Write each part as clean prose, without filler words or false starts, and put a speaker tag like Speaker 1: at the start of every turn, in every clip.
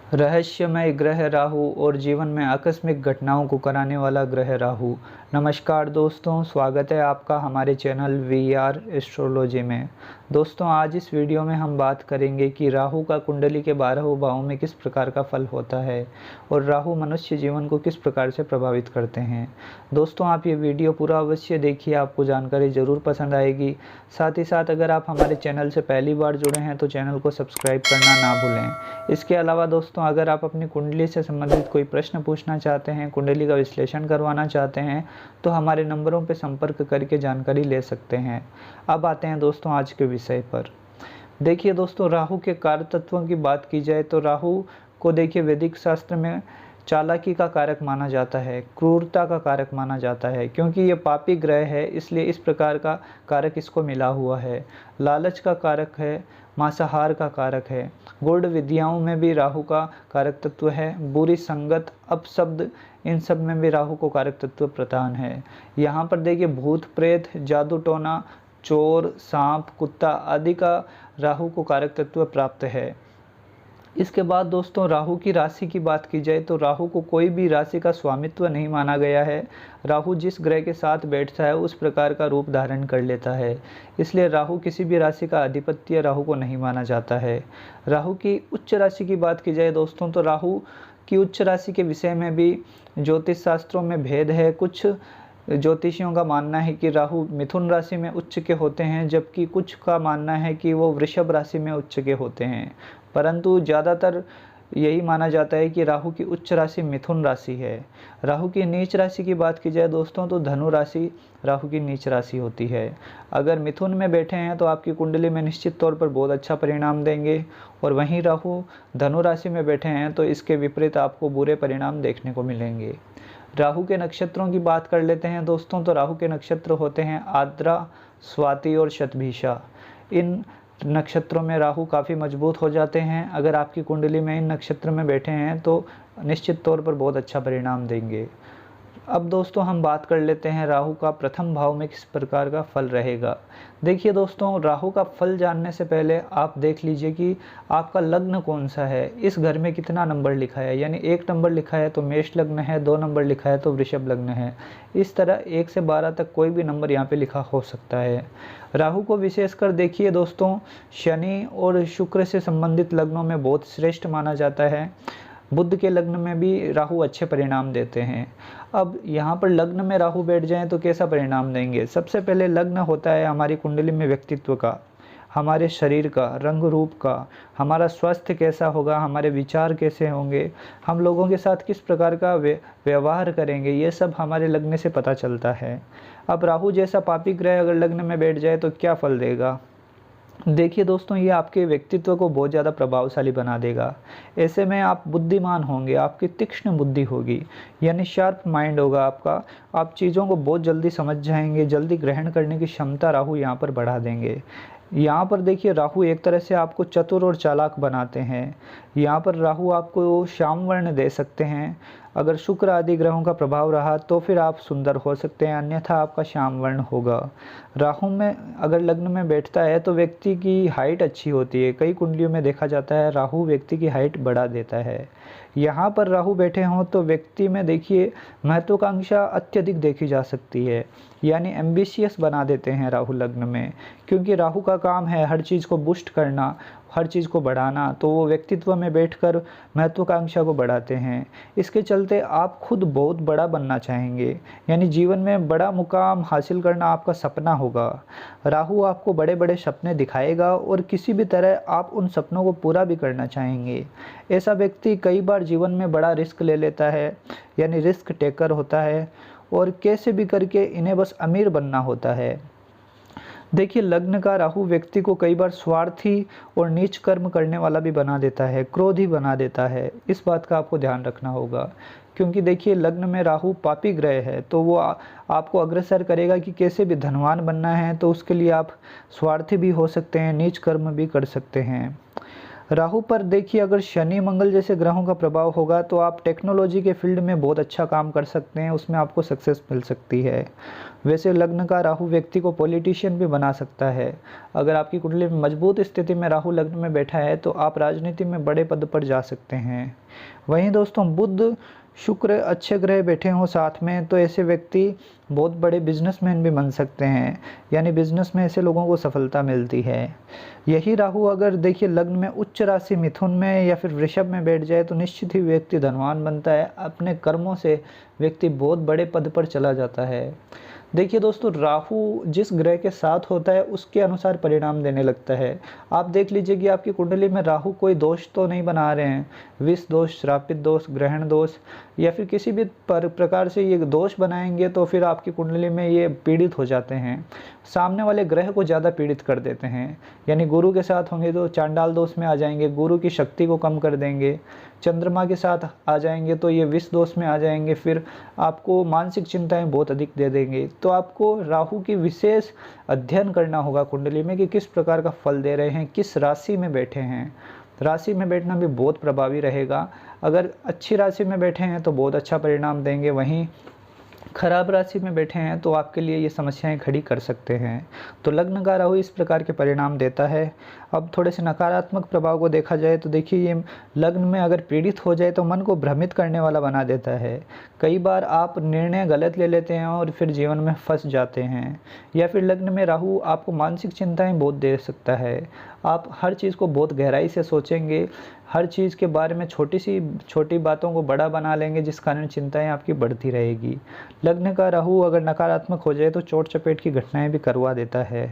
Speaker 1: रहस्यमय ग्रह राहु और जीवन में आकस्मिक घटनाओं को कराने वाला ग्रह राहु। नमस्कार दोस्तों, स्वागत है आपका हमारे चैनल वीआर एस्ट्रोलॉजी में। दोस्तों, आज इस वीडियो में हम बात करेंगे कि राहु का कुंडली के 12 भावों में किस प्रकार का फल होता है और राहु मनुष्य जीवन को किस प्रकार से प्रभावित करते हैं। दोस्तों, आप ये वीडियो पूरा अवश्य देखिए, आपको जानकारी ज़रूर पसंद आएगी। साथ ही साथ अगर आप हमारे चैनल से पहली बार जुड़े हैं तो चैनल को सब्सक्राइब करना ना भूलें। इसके अलावा दोस्तों, अगर आप अपनी कुंडली से संबंधित कोई प्रश्न पूछना चाहते हैं, कुंडली का विश्लेषण करवाना चाहते हैं तो हमारे नंबरों पर संपर्क करके जानकारी ले सकते हैं। अब आते हैं दोस्तों आज के विषय पर। देखिए दोस्तों, राहु के कारक तत्वों की बात की जाए तो राहु को देखिए वैदिक शास्त्र में चालाकी का कारक माना जाता है, क्रूरता का कारक माना जाता है, क्योंकि ये पापी ग्रह है इसलिए इस प्रकार का कारक इसको मिला हुआ है। लालच का कारक है, मांसाहार का कारक है। गूढ़ विद्याओं में भी राहु का कारक तत्व है। बुरी संगत, अपशब्द, इन सब में भी राहु को कारक तत्व प्रदान है। यहाँ पर देखिए भूत प्रेत, जादू टोना, चोर, सांप, कुत्ता आदि का राहु को कारक तत्व प्राप्त है। इसके बाद दोस्तों, राहु की राशि की बात की जाए तो राहु को कोई भी राशि का स्वामित्व नहीं माना गया है। राहु जिस ग्रह के साथ बैठता है उस प्रकार का रूप धारण कर लेता है, इसलिए राहु किसी भी राशि का अधिपत्य राहु को नहीं माना जाता है। राहु की उच्च राशि की बात की जाए दोस्तों तो राहु की उच्च राशि के विषय में भी ज्योतिष शास्त्रों में भेद है। कुछ ज्योतिषियों का मानना है कि राहु मिथुन राशि में उच्च के होते हैं, जबकि कुछ का मानना है कि वो वृषभ राशि में उच्च के होते हैं। परंतु ज़्यादातर यही माना जाता है कि राहु की उच्च राशि मिथुन राशि है। राहु की नीच राशि की बात की जाए दोस्तों तो धनु राशि राहु की नीच राशि होती है। अगर मिथुन में बैठे हैं तो आपकी कुंडली में निश्चित तौर पर बहुत अच्छा परिणाम देंगे, और वहीं राहु धनु राशि में बैठे हैं तो इसके विपरीत आपको बुरे परिणाम देखने को मिलेंगे। राहु के नक्षत्रों की बात कर लेते हैं दोस्तों, तो राहु के नक्षत्र होते हैं आद्रा, स्वाति और शतभिषा। इन नक्षत्रों में राहु काफ़ी मजबूत हो जाते हैं। अगर आपकी कुंडली में इन नक्षत्र में बैठे हैं तो निश्चित तौर पर बहुत अच्छा परिणाम देंगे। अब दोस्तों हम बात कर लेते हैं राहु का प्रथम भाव में किस प्रकार का फल रहेगा। देखिए दोस्तों, राहु का फल जानने से पहले आप देख लीजिए कि आपका लग्न कौन सा है, इस घर में कितना नंबर लिखा है। यानी 1 नंबर लिखा है तो मेष लग्न है, 2 नंबर लिखा है तो वृषभ लग्न है। इस तरह 1 से 12 तक कोई भी नंबर यहाँ पे लिखा हो सकता है। राहु को विशेषकर देखिए दोस्तों, शनि और शुक्र से संबंधित लग्नों में बहुत श्रेष्ठ माना जाता है। बुध के लग्न में भी राहु अच्छे परिणाम देते हैं। अब यहाँ पर लग्न में राहु बैठ जाएं तो कैसा परिणाम देंगे। सबसे पहले लग्न होता है हमारी कुंडली में व्यक्तित्व का, हमारे शरीर का, रंग रूप का, हमारा स्वास्थ्य कैसा होगा, हमारे विचार कैसे होंगे, हम लोगों के साथ किस प्रकार का व्यवहार करेंगे, ये सब हमारे लग्न से पता चलता है। अब राहु जैसा पापी ग्रह अगर लग्न में बैठ जाए तो क्या फल देगा। देखिए दोस्तों, ये आपके व्यक्तित्व को बहुत ज़्यादा प्रभावशाली बना देगा। ऐसे में आप बुद्धिमान होंगे, आपकी तीक्ष्ण बुद्धि होगी, यानी शार्प माइंड होगा आपका। आप चीज़ों को बहुत जल्दी समझ जाएंगे, जल्दी ग्रहण करने की क्षमता राहु यहाँ पर बढ़ा देंगे। यहाँ पर देखिए राहु एक तरह से आपको चतुर और चालाक बनाते हैं। यहाँ पर राहु आपको श्याम वर्ण दे सकते हैं। अगर शुक्र आदि ग्रहों का प्रभाव रहा तो फिर आप सुंदर हो सकते हैं, अन्यथा आपका श्याम वर्ण होगा। राहु में अगर लग्न में बैठता है तो व्यक्ति की हाइट अच्छी होती है। कई कुंडलियों में देखा जाता है राहु व्यक्ति की हाइट बढ़ा देता है। यहाँ पर राहु बैठे हों तो व्यक्ति में देखिए महत्वाकांक्षा अत्यधिक देखी जा सकती है, यानी एम्बिशियस बना देते हैं राहु लग्न में, क्योंकि राहु का काम है हर चीज़ को बूस्ट करना, हर चीज़ को बढ़ाना, तो वो व्यक्तित्व में बैठकर महत्वाकांक्षा को बढ़ाते हैं। इसके चलते आप खुद बहुत बड़ा बनना चाहेंगे, यानी जीवन में बड़ा मुकाम हासिल करना आपका सपना होगा। राहु आपको बड़े बड़े सपने दिखाएगा और किसी भी तरह आप उन सपनों को पूरा भी करना चाहेंगे। ऐसा व्यक्ति कई बार जीवन में बड़ा रिस्क ले लेता है, यानी रिस्क टेकर होता है, और कैसे भी करके इन्हें बस अमीर बनना होता है। देखिए लग्न का राहु व्यक्ति को कई बार स्वार्थी और नीच कर्म करने वाला भी बना देता है, क्रोधी बना देता है। इस बात का आपको ध्यान रखना होगा, क्योंकि देखिए लग्न में राहु पापी ग्रह है तो वो आपको अग्रसर करेगा कि कैसे भी धनवान बनना है, तो उसके लिए आप स्वार्थी भी हो सकते हैं, नीच कर्म भी कर सकते हैं। राहु पर देखिए अगर शनि मंगल जैसे ग्रहों का प्रभाव होगा तो आप टेक्नोलॉजी के फील्ड में बहुत अच्छा काम कर सकते हैं, उसमें आपको सक्सेस मिल सकती है। वैसे लग्न का राहु व्यक्ति को पॉलिटिशियन भी बना सकता है। अगर आपकी कुंडली में मजबूत स्थिति में राहु लग्न में बैठा है तो आप राजनीति में बड़े पद पर जा सकते हैं। वहीं दोस्तों बुध शुक्र अच्छे ग्रह बैठे हों साथ में तो ऐसे व्यक्ति बहुत बड़े बिजनेसमैन भी बन सकते हैं, यानी बिजनेस में ऐसे लोगों को सफलता मिलती है। यही राहु अगर देखिए लग्न में उच्च राशि मिथुन में या फिर वृषभ में बैठ जाए तो निश्चित ही व्यक्ति धनवान बनता है। अपने कर्मों से व्यक्ति बहुत बड़े पद पर चला जाता है। देखिए दोस्तों राहु जिस ग्रह के साथ होता है उसके अनुसार परिणाम देने लगता है। आप देख लीजिए कि आपकी कुंडली में राहु कोई दोष तो नहीं बना रहे हैं, विष दोष, श्रापित दोष, ग्रहण दोष या फिर किसी भी प्रकार से ये दोष बनाएंगे तो फिर आपकी कुंडली में ये पीड़ित हो जाते हैं, सामने वाले ग्रह को ज़्यादा पीड़ित कर देते हैं। यानी गुरु के साथ होंगे तो चांडाल दोष में आ जाएंगे, गुरु की शक्ति को कम कर देंगे। चंद्रमा के साथ आ जाएंगे तो ये विष दोष में आ जाएंगे, फिर आपको मानसिक चिंताएं बहुत अधिक दे देंगे। तो आपको राहु की विशेष अध्ययन करना होगा कुंडली में कि किस प्रकार का फल दे रहे हैं, किस राशि में बैठे हैं। राशि में बैठना भी बहुत प्रभावी रहेगा। अगर अच्छी राशि में बैठे हैं तो बहुत अच्छा परिणाम देंगे, वहीं खराब राशि में बैठे हैं तो आपके लिए ये समस्याएं खड़ी कर सकते हैं। तो लग्न का राहु इस प्रकार के परिणाम देता है। अब थोड़े से नकारात्मक प्रभाव को देखा जाए तो देखिए ये लग्न में अगर पीड़ित हो जाए तो मन को भ्रमित करने वाला बना देता है। कई बार आप निर्णय गलत ले लेते हैं और फिर जीवन में फंस जाते हैं। या फिर लग्न में राहु आपको मानसिक चिंताएं बहुत दे सकता है। आप हर चीज़ को बहुत गहराई से सोचेंगे, हर चीज़ के बारे में छोटी बातों को बड़ा बना लेंगे, जिस कारण चिंताएं आपकी बढ़ती रहेगी। लग्न का राहु अगर नकारात्मक हो जाए तो चोट चपेट की घटनाएं भी करवा देता है,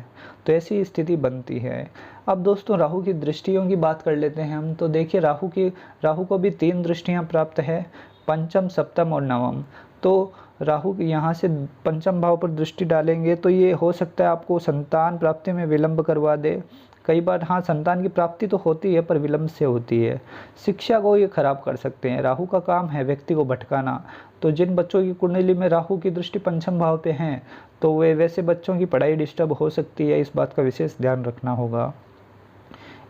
Speaker 1: तो ऐसी स्थिति बनती है। अब दोस्तों राहु की दृष्टियों की बात कर लेते हैं हम। तो देखिए राहु को भी 3 दृष्टियां प्राप्त है, पंचम, सप्तम और नवम। तो राहु यहाँ से पंचम भाव पर दृष्टि डालेंगे तो ये हो सकता है आपको संतान प्राप्ति में विलंब करवा दे। कई बार हाँ संतान की प्राप्ति तो होती है पर विलंब से होती है। शिक्षा को ये खराब कर सकते हैं। राहु का काम है व्यक्ति को भटकाना। तो जिन बच्चों की कुंडली में राहु की दृष्टि पंचम भाव पे हैं तो वे वैसे बच्चों की पढ़ाई डिस्टर्ब हो सकती है, इस बात का विशेष ध्यान रखना होगा।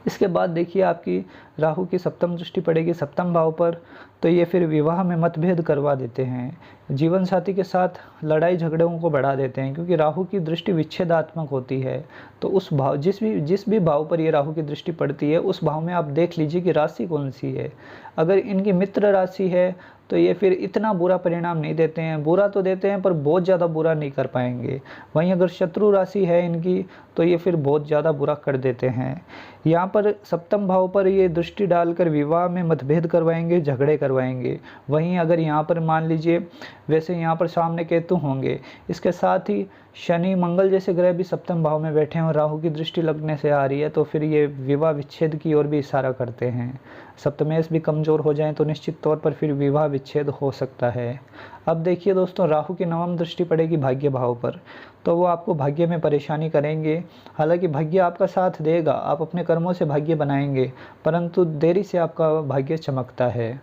Speaker 1: इसके बाद देखिए आपकी राहु की सप्तम दृष्टि पड़ेगी सप्तम भाव पर, तो ये फिर विवाह में मतभेद करवा देते हैं, जीवन साथी के साथ लड़ाई झगड़ों को बढ़ा देते हैं, क्योंकि राहु की दृष्टि विच्छेदात्मक होती है। तो उस भाव जिस भी भाव पर ये राहु की दृष्टि पड़ती है उस भाव में आप देख लीजिए कि राशि कौन सी है। अगर इनकी मित्र राशि है तो ये फिर इतना बुरा परिणाम नहीं देते हैं, बुरा तो देते हैं पर बहुत ज़्यादा बुरा नहीं कर पाएंगे। वहीं अगर शत्रु राशि है इनकी तो ये फिर बहुत ज़्यादा बुरा कर देते हैं। यहाँ पर सप्तम भाव पर ये दृष्टि डालकर विवाह में मतभेद करवाएंगे, झगड़े करवाएंगे। वहीं अगर यहाँ पर मान लीजिए वैसे यहाँ पर सामने केतु होंगे, इसके साथ ही शनि मंगल जैसे ग्रह भी सप्तम भाव में बैठे हैं और राहु की दृष्टि लगने से आ रही है, तो फिर ये विवाह विच्छेद की ओर भी इशारा करते हैं। सप्तमेश भी कमज़ोर हो जाएं तो निश्चित तौर पर फिर विवाह विच्छेद हो सकता है। अब देखिए दोस्तों राहु की नवम दृष्टि पड़ेगी भाग्य भाव पर, तो वो आपको भाग्य में परेशानी करेंगे। हालांकि भाग्य आपका साथ देगा, आप अपने कर्मों से भाग्य बनाएंगे, परंतु देरी से आपका भाग्य चमकता है।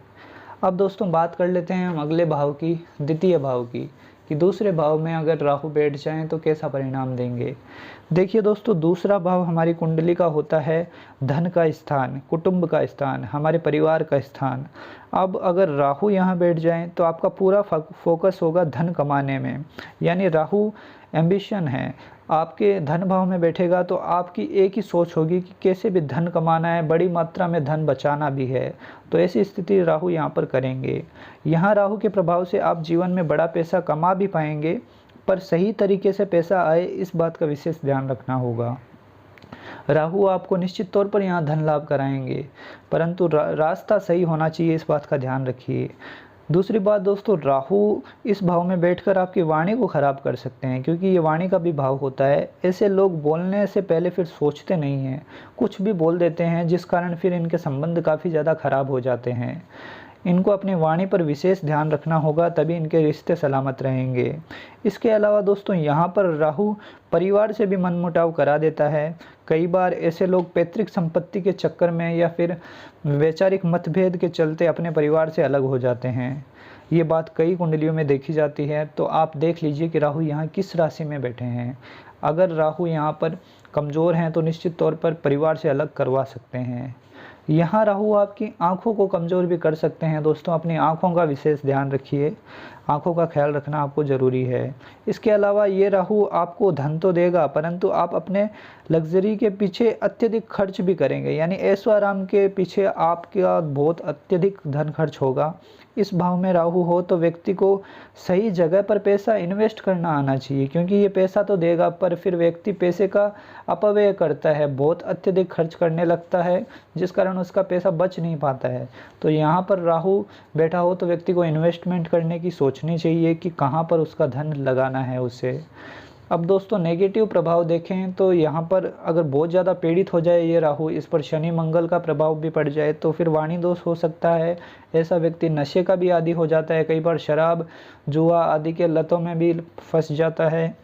Speaker 1: अब दोस्तों बात कर लेते हैं हम अगले भाव की, द्वितीय भाव की, कि दूसरे भाव में अगर राहु बैठ जाएं तो कैसा परिणाम देंगे। देखिए दोस्तों दूसरा भाव हमारी कुंडली का होता है धन का स्थान, कुटुंब का स्थान, हमारे परिवार का स्थान। अब अगर राहु यहाँ बैठ जाएं तो आपका पूरा फोकस होगा धन कमाने में, यानी राहु एम्बिशन है। आपके धन भाव में बैठेगा तो आपकी एक ही सोच होगी कि कैसे भी धन कमाना है, बड़ी मात्रा में धन बचाना भी है। तो ऐसी स्थिति राहु यहाँ पर करेंगे। यहाँ राहु के प्रभाव से आप जीवन में बड़ा पैसा कमा भी पाएंगे, पर सही तरीके से पैसा आए इस बात का विशेष ध्यान रखना होगा। राहु आपको निश्चित तौर पर यहाँ धन लाभ कराएंगे, परंतु रास्ता सही होना चाहिए, इस बात का ध्यान रखिए। दूसरी बात दोस्तों राहु इस भाव में बैठकर आपकी वाणी को ख़राब कर सकते हैं, क्योंकि ये वाणी का भी भाव होता है। ऐसे लोग बोलने से पहले फिर सोचते नहीं हैं, कुछ भी बोल देते हैं, जिस कारण फिर इनके संबंध काफ़ी ज़्यादा ख़राब हो जाते हैं। इनको अपनी वाणी पर विशेष ध्यान रखना होगा, तभी इनके रिश्ते सलामत रहेंगे। इसके अलावा दोस्तों यहाँ पर राहु परिवार से भी मनमुटाव करा देता है। कई बार ऐसे लोग पैतृक संपत्ति के चक्कर में या फिर वैचारिक मतभेद के चलते अपने परिवार से अलग हो जाते हैं। ये बात कई कुंडलियों में देखी जाती है। तो आप देख लीजिए कि राहु यहाँ किस राशि में बैठे हैं। अगर राहु यहाँ पर कमज़ोर हैं तो निश्चित तौर पर परिवार से अलग करवा सकते हैं। यहाँ राहु आपकी आंखों को कमज़ोर भी कर सकते हैं दोस्तों, अपनी आंखों का विशेष ध्यान रखिए, आंखों का ख्याल रखना आपको ज़रूरी है। इसके अलावा ये राहु आपको धन तो देगा, परंतु आप अपने लग्ज़री के पीछे अत्यधिक खर्च भी करेंगे, यानी ऐशो आराम के पीछे आपका बहुत अत्यधिक धन खर्च होगा। इस भाव में राहु हो तो व्यक्ति को सही जगह पर पैसा इन्वेस्ट करना आना चाहिए, क्योंकि ये पैसा तो देगा पर फिर व्यक्ति पैसे का अपव्यय करता है, बहुत अत्यधिक खर्च करने लगता है, जिस कारण उसका पैसा बच नहीं पाता है। तो यहाँ पर राहु बैठा हो तो व्यक्ति को इन्वेस्टमेंट करने की सोचनी चाहिए कि कहाँ पर उसका धन लगाना है उसे। अब दोस्तों नेगेटिव प्रभाव देखें तो यहाँ पर अगर बहुत ज़्यादा पीड़ित हो जाए ये राहु, इस पर शनि मंगल का प्रभाव भी पड़ जाए तो फिर वाणी दोष हो सकता है। ऐसा व्यक्ति नशे का भी आदी हो जाता है, कई बार शराब जुआ आदि के लतों में भी फंस जाता है,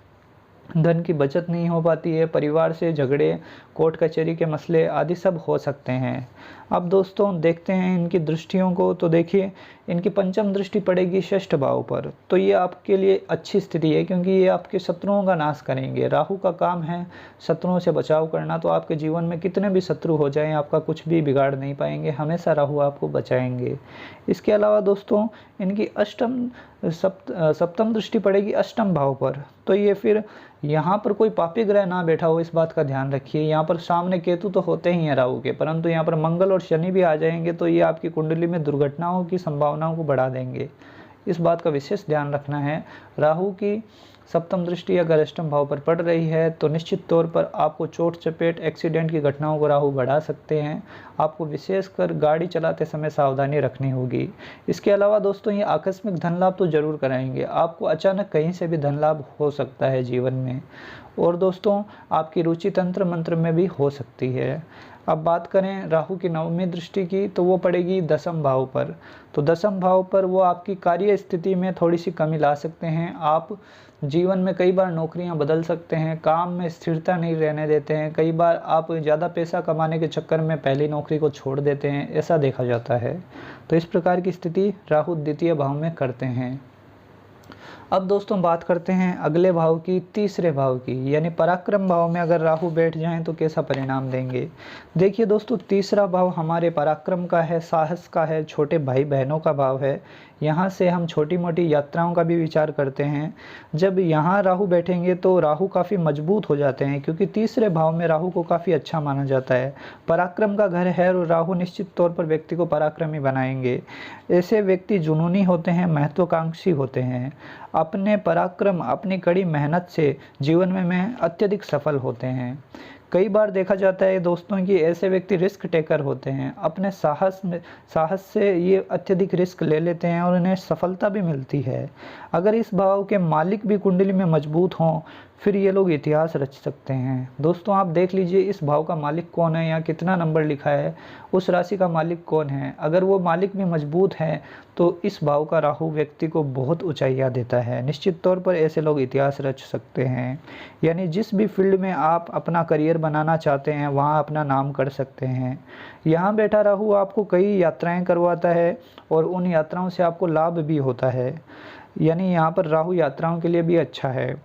Speaker 1: धन की बचत नहीं हो पाती है, परिवार से झगड़े, कोर्ट कचहरी के मसले आदि सब हो सकते हैं। अब दोस्तों देखते हैं इनकी दृष्टियों को, तो देखिए इनकी पंचम दृष्टि पड़ेगी षष्ठ भाव पर, तो ये आपके लिए अच्छी स्थिति है, क्योंकि ये आपके शत्रुओं का नाश करेंगे। राहु का काम है शत्रुओं से बचाव करना, तो आपके जीवन में कितने भी शत्रु हो जाएं आपका कुछ भी बिगाड़ नहीं पाएंगे, हमेशा राहु आपको बचाएंगे। इसके अलावा दोस्तों इनकी सप्तम दृष्टि पड़ेगी अष्टम भाव पर, तो ये फिर यहाँ पर कोई पापी ग्रह ना बैठा हो, इस बात का ध्यान रखिए। यहाँ पर सामने केतु तो होते ही हैं राहु के, परंतु यहाँ पर मंगल और शनि भी आ जाएंगे, तो ये आपकी कुंडली में दुर्घटनाओं की संभावनाओं को बढ़ा देंगे, इस बात का विशेष ध्यान रखना है। राहु की सप्तम दृष्टि अगर अष्टम भाव पर पड़ रही है तो निश्चित तौर पर आपको चोट चपेट एक्सीडेंट की घटनाओं को राहु बढ़ा सकते हैं, आपको विशेषकर गाड़ी चलाते समय सावधानी रखनी होगी। इसके अलावा दोस्तों ये आकस्मिक धन लाभ तो जरूर कराएंगे, आपको अचानक कहीं से भी धन लाभ हो सकता है जीवन में, और दोस्तों आपकी रुचि तंत्र मंत्र में भी हो सकती है। अब बात करें राहु की नवमी दृष्टि की, तो वो पड़ेगी दसम भाव पर, तो दसम भाव पर वो आपकी कार्य स्थिति में थोड़ी सी कमी ला सकते हैं। आप जीवन में कई बार नौकरियां बदल सकते हैं, काम में स्थिरता नहीं रहने देते हैं, कई बार आप ज़्यादा पैसा कमाने के चक्कर में पहली नौकरी को छोड़ देते हैं, ऐसा देखा जाता है। तो इस प्रकार की स्थिति राहु द्वितीय भाव में करते हैं। अब दोस्तों बात करते हैं अगले भाव की, तीसरे भाव की, यानी पराक्रम भाव में अगर राहु बैठ जाएं तो कैसा परिणाम देंगे। देखिए दोस्तों तीसरा भाव हमारे पराक्रम का है, साहस का है, छोटे भाई बहनों का भाव है, यहाँ से हम छोटी मोटी यात्राओं का भी विचार करते हैं। जब यहाँ राहु बैठेंगे तो राहु काफ़ी मजबूत हो जाते हैं, क्योंकि तीसरे भाव में राहु को काफ़ी अच्छा माना जाता है, पराक्रम का घर है, और राहु निश्चित तौर पर व्यक्ति को पराक्रमी बनाएंगे। ऐसे व्यक्ति जुनूनी होते हैं, महत्वाकांक्षी होते हैं, अपने पराक्रम अपनी कड़ी मेहनत से जीवन में अत्यधिक सफल होते हैं। कई बार देखा जाता है दोस्तों कि ऐसे व्यक्ति रिस्क टेकर होते हैं, अपने साहस से ये अत्यधिक रिस्क ले लेते हैं और इन्हें सफलता भी मिलती है। अगर इस भाव के मालिक भी कुंडली में मजबूत हों फिर ये लोग इतिहास रच सकते हैं। दोस्तों आप देख लीजिए इस भाव का मालिक कौन है, या कितना नंबर लिखा है, उस राशि का मालिक कौन है। अगर वो मालिक भी मजबूत है तो इस भाव का राहु व्यक्ति को बहुत ऊंचाइयाँ देता है। निश्चित तौर पर ऐसे लोग इतिहास रच सकते हैं, यानी जिस भी फील्ड में आप अपना करियर बनाना चाहते हैं वहाँ अपना नाम कर सकते हैं। यहाँ बैठा राहु आपको कई यात्राएं करवाता है और उन यात्राओं से आपको लाभ भी होता है, यानी यहाँ पर राहु यात्राओं के लिए भी अच्छा है।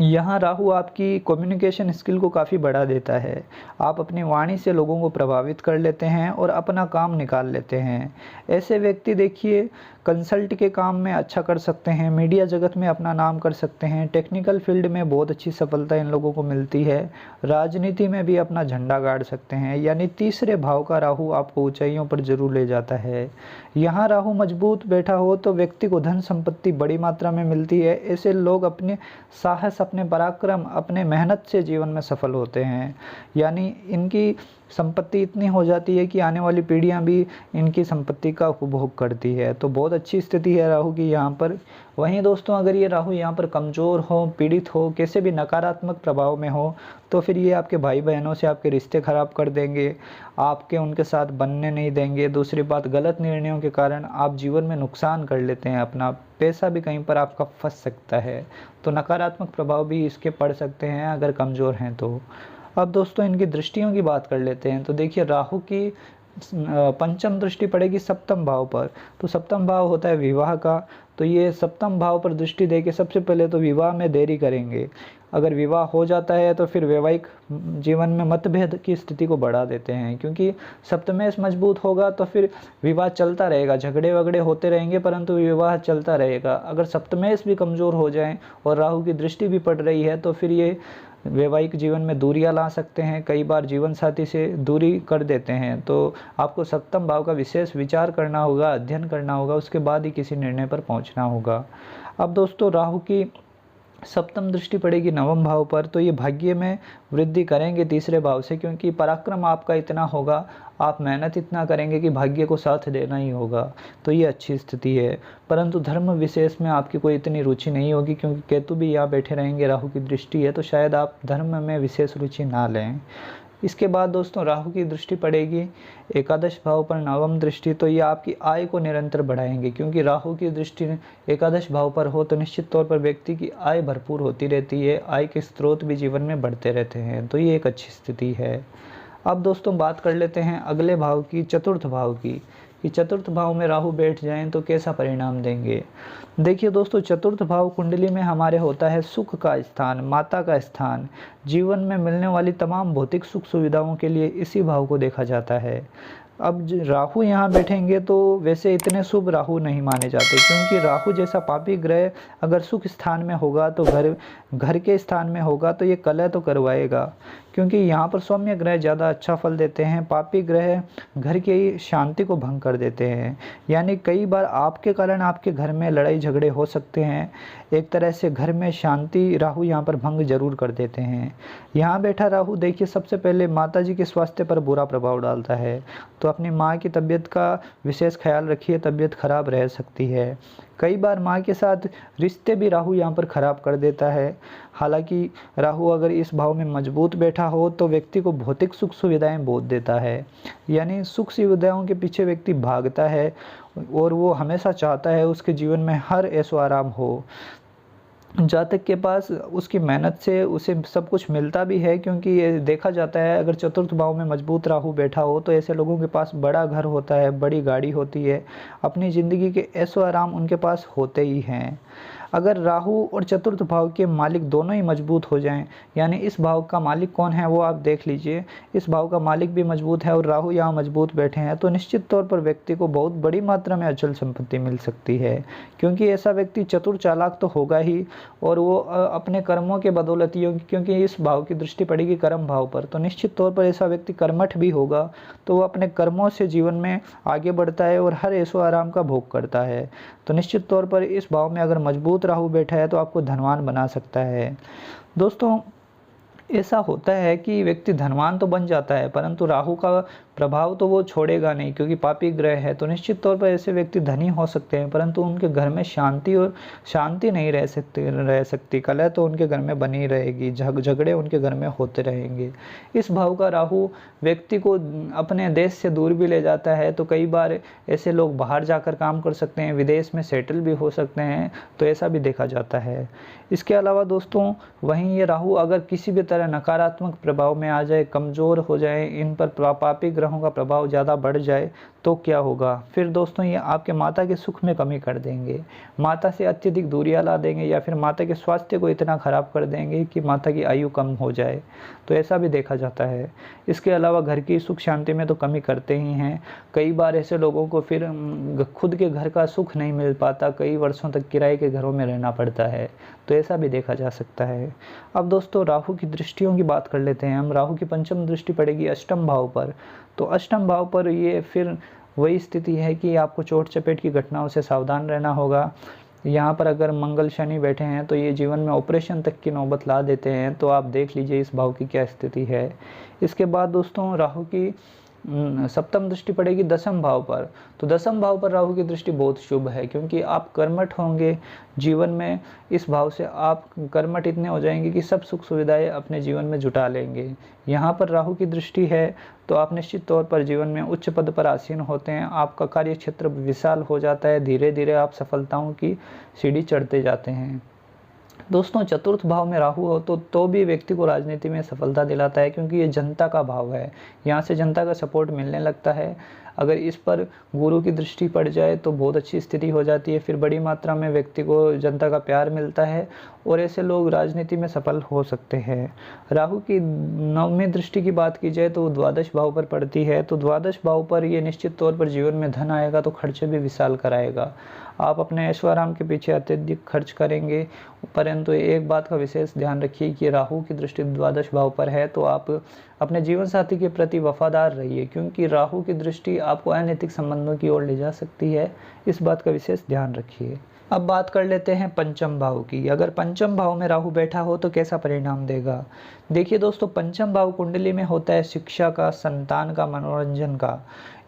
Speaker 1: यहाँ राहु आपकी कम्युनिकेशन स्किल को काफ़ी बढ़ा देता है, आप अपनी वाणी से लोगों को प्रभावित कर लेते हैं और अपना काम निकाल लेते हैं। ऐसे व्यक्ति देखिए कंसल्ट के काम में अच्छा कर सकते हैं, मीडिया जगत में अपना नाम कर सकते हैं, टेक्निकल फील्ड में बहुत अच्छी सफलता इन लोगों को मिलती है, राजनीति में भी अपना झंडा गाड़ सकते हैं। यानी तीसरे भाव का राहु आपको ऊंचाइयों पर जरूर ले जाता है। यहाँ राहु मजबूत बैठा हो तो व्यक्ति को धन संपत्ति बड़ी मात्रा में मिलती है। ऐसे लोग अपने साहस, अपने पराक्रम, अपने मेहनत से जीवन में सफल होते हैं, यानी इनकी संपत्ति इतनी हो जाती है कि आने वाली पीढ़ियां भी इनकी संपत्ति का उपभोग करती है। तो बहुत अच्छी स्थिति है राहु की यहाँ पर। वहीं दोस्तों अगर ये राहु यहाँ पर कमज़ोर हो, पीड़ित हो, कैसे भी नकारात्मक प्रभाव में हो तो फिर ये आपके भाई बहनों से आपके रिश्ते ख़राब कर देंगे, आपके उनके साथ बनने नहीं देंगे। दूसरी बात, गलत निर्णयों के कारण आप जीवन में नुकसान कर लेते हैं, अपना पैसा भी कहीं पर आपका फंस सकता है। तो नकारात्मक प्रभाव भी इसके पड़ सकते हैं अगर कमज़ोर हैं तो। अब दोस्तों इनकी दृष्टियों की बात कर लेते हैं। तो देखिए राहु की पंचम दृष्टि पड़ेगी सप्तम भाव पर, तो सप्तम भाव होता है विवाह का। तो ये सप्तम भाव पर दृष्टि देके सबसे पहले तो विवाह में देरी करेंगे। अगर विवाह हो जाता है तो फिर वैवाहिक जीवन में मतभेद की स्थिति को बढ़ा देते हैं, क्योंकि सप्तमेश मजबूत होगा तो फिर विवाह चलता रहेगा, झगड़े वगड़े होते रहेंगे परंतु विवाह चलता रहेगा। अगर सप्तमेश भी कमज़ोर हो जाए और राहु की दृष्टि भी पड़ रही है तो फिर ये वैवाहिक जीवन में दूरियां ला सकते हैं, कई बार जीवन साथी से दूरी कर देते हैं। तो आपको सप्तम भाव का विशेष विचार करना होगा, अध्ययन करना होगा, उसके बाद ही किसी निर्णय पर पहुंचना होगा। अब दोस्तों राहु की सप्तम दृष्टि पड़ेगी नवम भाव पर, तो ये भाग्य में वृद्धि करेंगे तीसरे भाव से, क्योंकि पराक्रम आपका इतना होगा, आप मेहनत इतना करेंगे कि भाग्य को साथ देना ही होगा, तो ये अच्छी स्थिति है। परंतु धर्म विशेष में आपकी कोई इतनी रुचि नहीं होगी, क्योंकि केतु भी यहाँ बैठे रहेंगे, राहु की दृष्टि है, तो शायद आप धर्म में विशेष रुचि ना लें। इसके बाद दोस्तों राहु की दृष्टि पड़ेगी एकादश भाव पर, नवम दृष्टि, तो ये आपकी आय को निरंतर बढ़ाएंगे, क्योंकि राहु की दृष्टि एकादश भाव पर हो तो निश्चित तौर पर व्यक्ति की आय भरपूर होती रहती है, आय के स्रोत भी जीवन में बढ़ते रहते हैं, तो ये एक अच्छी स्थिति है। अब दोस्तों बात कर लेते हैं अगले भाव की, चतुर्थ भाव की, कि चतुर्थ भाव में राहु बैठ जाएं तो कैसा परिणाम देंगे। देखिए दोस्तों, चतुर्थ भाव कुंडली में हमारे होता है सुख का स्थान, माता का स्थान, जीवन में मिलने वाली तमाम भौतिक सुख सुविधाओं के लिए इसी भाव को देखा जाता है। अब राहु यहाँ बैठेंगे तो वैसे इतने शुभ राहु नहीं माने जाते, क्योंकि राहु जैसा पापी ग्रह अगर सुख स्थान में होगा तो घर के स्थान में होगा तो ये कलह तो करवाएगा, क्योंकि यहाँ पर सौम्य ग्रह ज़्यादा अच्छा फल देते हैं, पापी ग्रह घर की शांति को भंग कर देते हैं। यानी कई बार आपके कारण आपके घर में लड़ाई झगड़े हो सकते हैं, एक तरह से घर में शांति राहु यहाँ पर भंग जरूर कर देते हैं। यहाँ बैठा राहु देखिए सबसे पहले माता जी के स्वास्थ्य पर बुरा प्रभाव डालता है, तो अपनी माँ की तबीयत का विशेष ख्याल रखिए, तबीयत खराब रह सकती है। कई बार माँ के साथ रिश्ते भी राहु यहाँ पर ख़राब कर देता है। हालांकि राहु अगर इस भाव में मजबूत बैठा हो तो व्यक्ति को भौतिक सुख सुविधाएं बहुत देता है, यानी सुख सुविधाओं के पीछे व्यक्ति भागता है और वो हमेशा चाहता है उसके जीवन में हर ऐशो आराम हो। जातक के पास उसकी मेहनत से उसे सब कुछ मिलता भी है, क्योंकि ये देखा जाता है अगर चतुर्थ भाव में मजबूत राहु बैठा हो तो ऐसे लोगों के पास बड़ा घर होता है, बड़ी गाड़ी होती है, अपनी ज़िंदगी के ऐशो आराम उनके पास होते ही हैं। अगर राहु और चतुर्थ भाव के मालिक दोनों ही मजबूत हो जाएं, यानी इस भाव का मालिक कौन है वो आप देख लीजिए, इस भाव का मालिक भी मजबूत है और राहु यहाँ मजबूत बैठे हैं, तो निश्चित तौर पर व्यक्ति को बहुत बड़ी मात्रा में अचल संपत्ति मिल सकती है, क्योंकि ऐसा व्यक्ति चतुर चालाक तो होगा ही, और वो अपने कर्मों के बदौलत, क्योंकि इस भाव की दृष्टि पड़ेगी कर्म भाव पर, तो निश्चित तौर पर ऐसा व्यक्ति कर्मठ भी होगा, तो वो अपने कर्मों से जीवन में आगे बढ़ता है और हर ऐशो आराम का भोग करता है। तो निश्चित तौर पर इस भाव में अगर मजबूत राहु बैठा है तो आपको धनवान बना सकता है। दोस्तों ऐसा होता है कि व्यक्ति धनवान तो बन जाता है, परंतु राहु का प्रभाव तो वो छोड़ेगा नहीं, क्योंकि पापी ग्रह है, तो निश्चित तौर पर ऐसे व्यक्ति धनी हो सकते हैं, परंतु उनके घर में शांति नहीं रह सकती, कलह तो उनके घर में बनी रहेगी, झगड़े उनके घर में होते रहेंगे। इस भाव का राहु व्यक्ति को अपने देश से दूर भी ले जाता है, तो कई बार ऐसे लोग बाहर जाकर काम कर सकते हैं, विदेश में सेटल भी हो सकते हैं, तो ऐसा भी देखा जाता है। इसके अलावा दोस्तों वहीं ये राहु अगर किसी भी तरह नकारात्मक प्रभाव में आ जाए, कमज़ोर हो जाए, इन पर पापी ग्रहों का प्रभाव ज़्यादा बढ़ जाए तो क्या होगा, फिर दोस्तों ये आपके माता के सुख में कमी कर देंगे, माता से अत्यधिक दूरियां ला देंगे, या फिर माता के स्वास्थ्य को इतना ख़राब कर देंगे कि माता की आयु कम हो जाए, तो ऐसा भी देखा जाता है। इसके अलावा घर की सुख शांति में तो कमी करते ही हैं, कई बार ऐसे लोगों को फिर खुद के घर का सुख नहीं मिल पाता, कई वर्षों तक किराए के घरों में रहना पड़ता है, तो ऐसा भी देखा जा सकता है। अब दोस्तों राहु की दृष्टियों की बात कर लेते हैं हम। राहु की पंचम दृष्टि पड़ेगी अष्टम भाव पर, तो अष्टम भाव पर ये फिर वही स्थिति है कि आपको चोट चपेट की घटनाओं से सावधान रहना होगा। यहाँ पर अगर मंगल शनि बैठे हैं तो ये जीवन में ऑपरेशन तक की नौबत ला देते हैं, तो आप देख लीजिए इस भाव की क्या स्थिति है। इसके बाद दोस्तों राहु की सप्तम दृष्टि पड़ेगी दसम भाव पर, तो दसम भाव पर राहु की दृष्टि बहुत शुभ है, क्योंकि आप कर्मठ होंगे जीवन में, इस भाव से आप कर्मठ इतने हो जाएंगे कि सब सुख सुविधाएं अपने जीवन में जुटा लेंगे। यहाँ पर राहु की दृष्टि है तो आप निश्चित तौर पर जीवन में उच्च पद पर आसीन होते हैं, आपका कार्य क्षेत्र विशाल हो जाता है, धीरे धीरे आप सफलताओं की सीढ़ी चढ़ते जाते हैं। दोस्तों चतुर्थ भाव में राहु हो तो भी व्यक्ति को राजनीति में सफलता दिलाता है, क्योंकि ये जनता का भाव है, यहाँ से जनता का सपोर्ट मिलने लगता है। अगर इस पर गुरु की दृष्टि पड़ जाए तो बहुत अच्छी स्थिति हो जाती है। फिर बड़ी मात्रा में व्यक्ति को जनता का प्यार मिलता है और ऐसे लोग राजनीति में सफल हो सकते हैं। राहु की 9वीं दृष्टि की बात की जाए तो द्वादश भाव पर पड़ती है। तो द्वादश भाव पर ये निश्चित तौर पर जीवन में धन आएगा तो खर्चे भी विशाल कराएगा। आप अपने ऐश्वर्याराम के पीछे अत्यधिक खर्च करेंगे, परंतु एक बात का विशेष ध्यान रखिए कि राहु की दृष्टि द्वादश भाव पर है तो आप अपने जीवन साथी के प्रति वफादार रहिए, क्योंकि राहु की दृष्टि आपको अनैतिक संबंधों की ओर ले जा सकती है। इस बात का विशेष ध्यान रखिए। अब बात कर लेते हैं पंचम भाव की। अगर पंचम भाव में राहु बैठा हो तो कैसा परिणाम देगा। देखिए दोस्तों, पंचम भाव कुंडली में होता है शिक्षा का, संतान का, मनोरंजन का।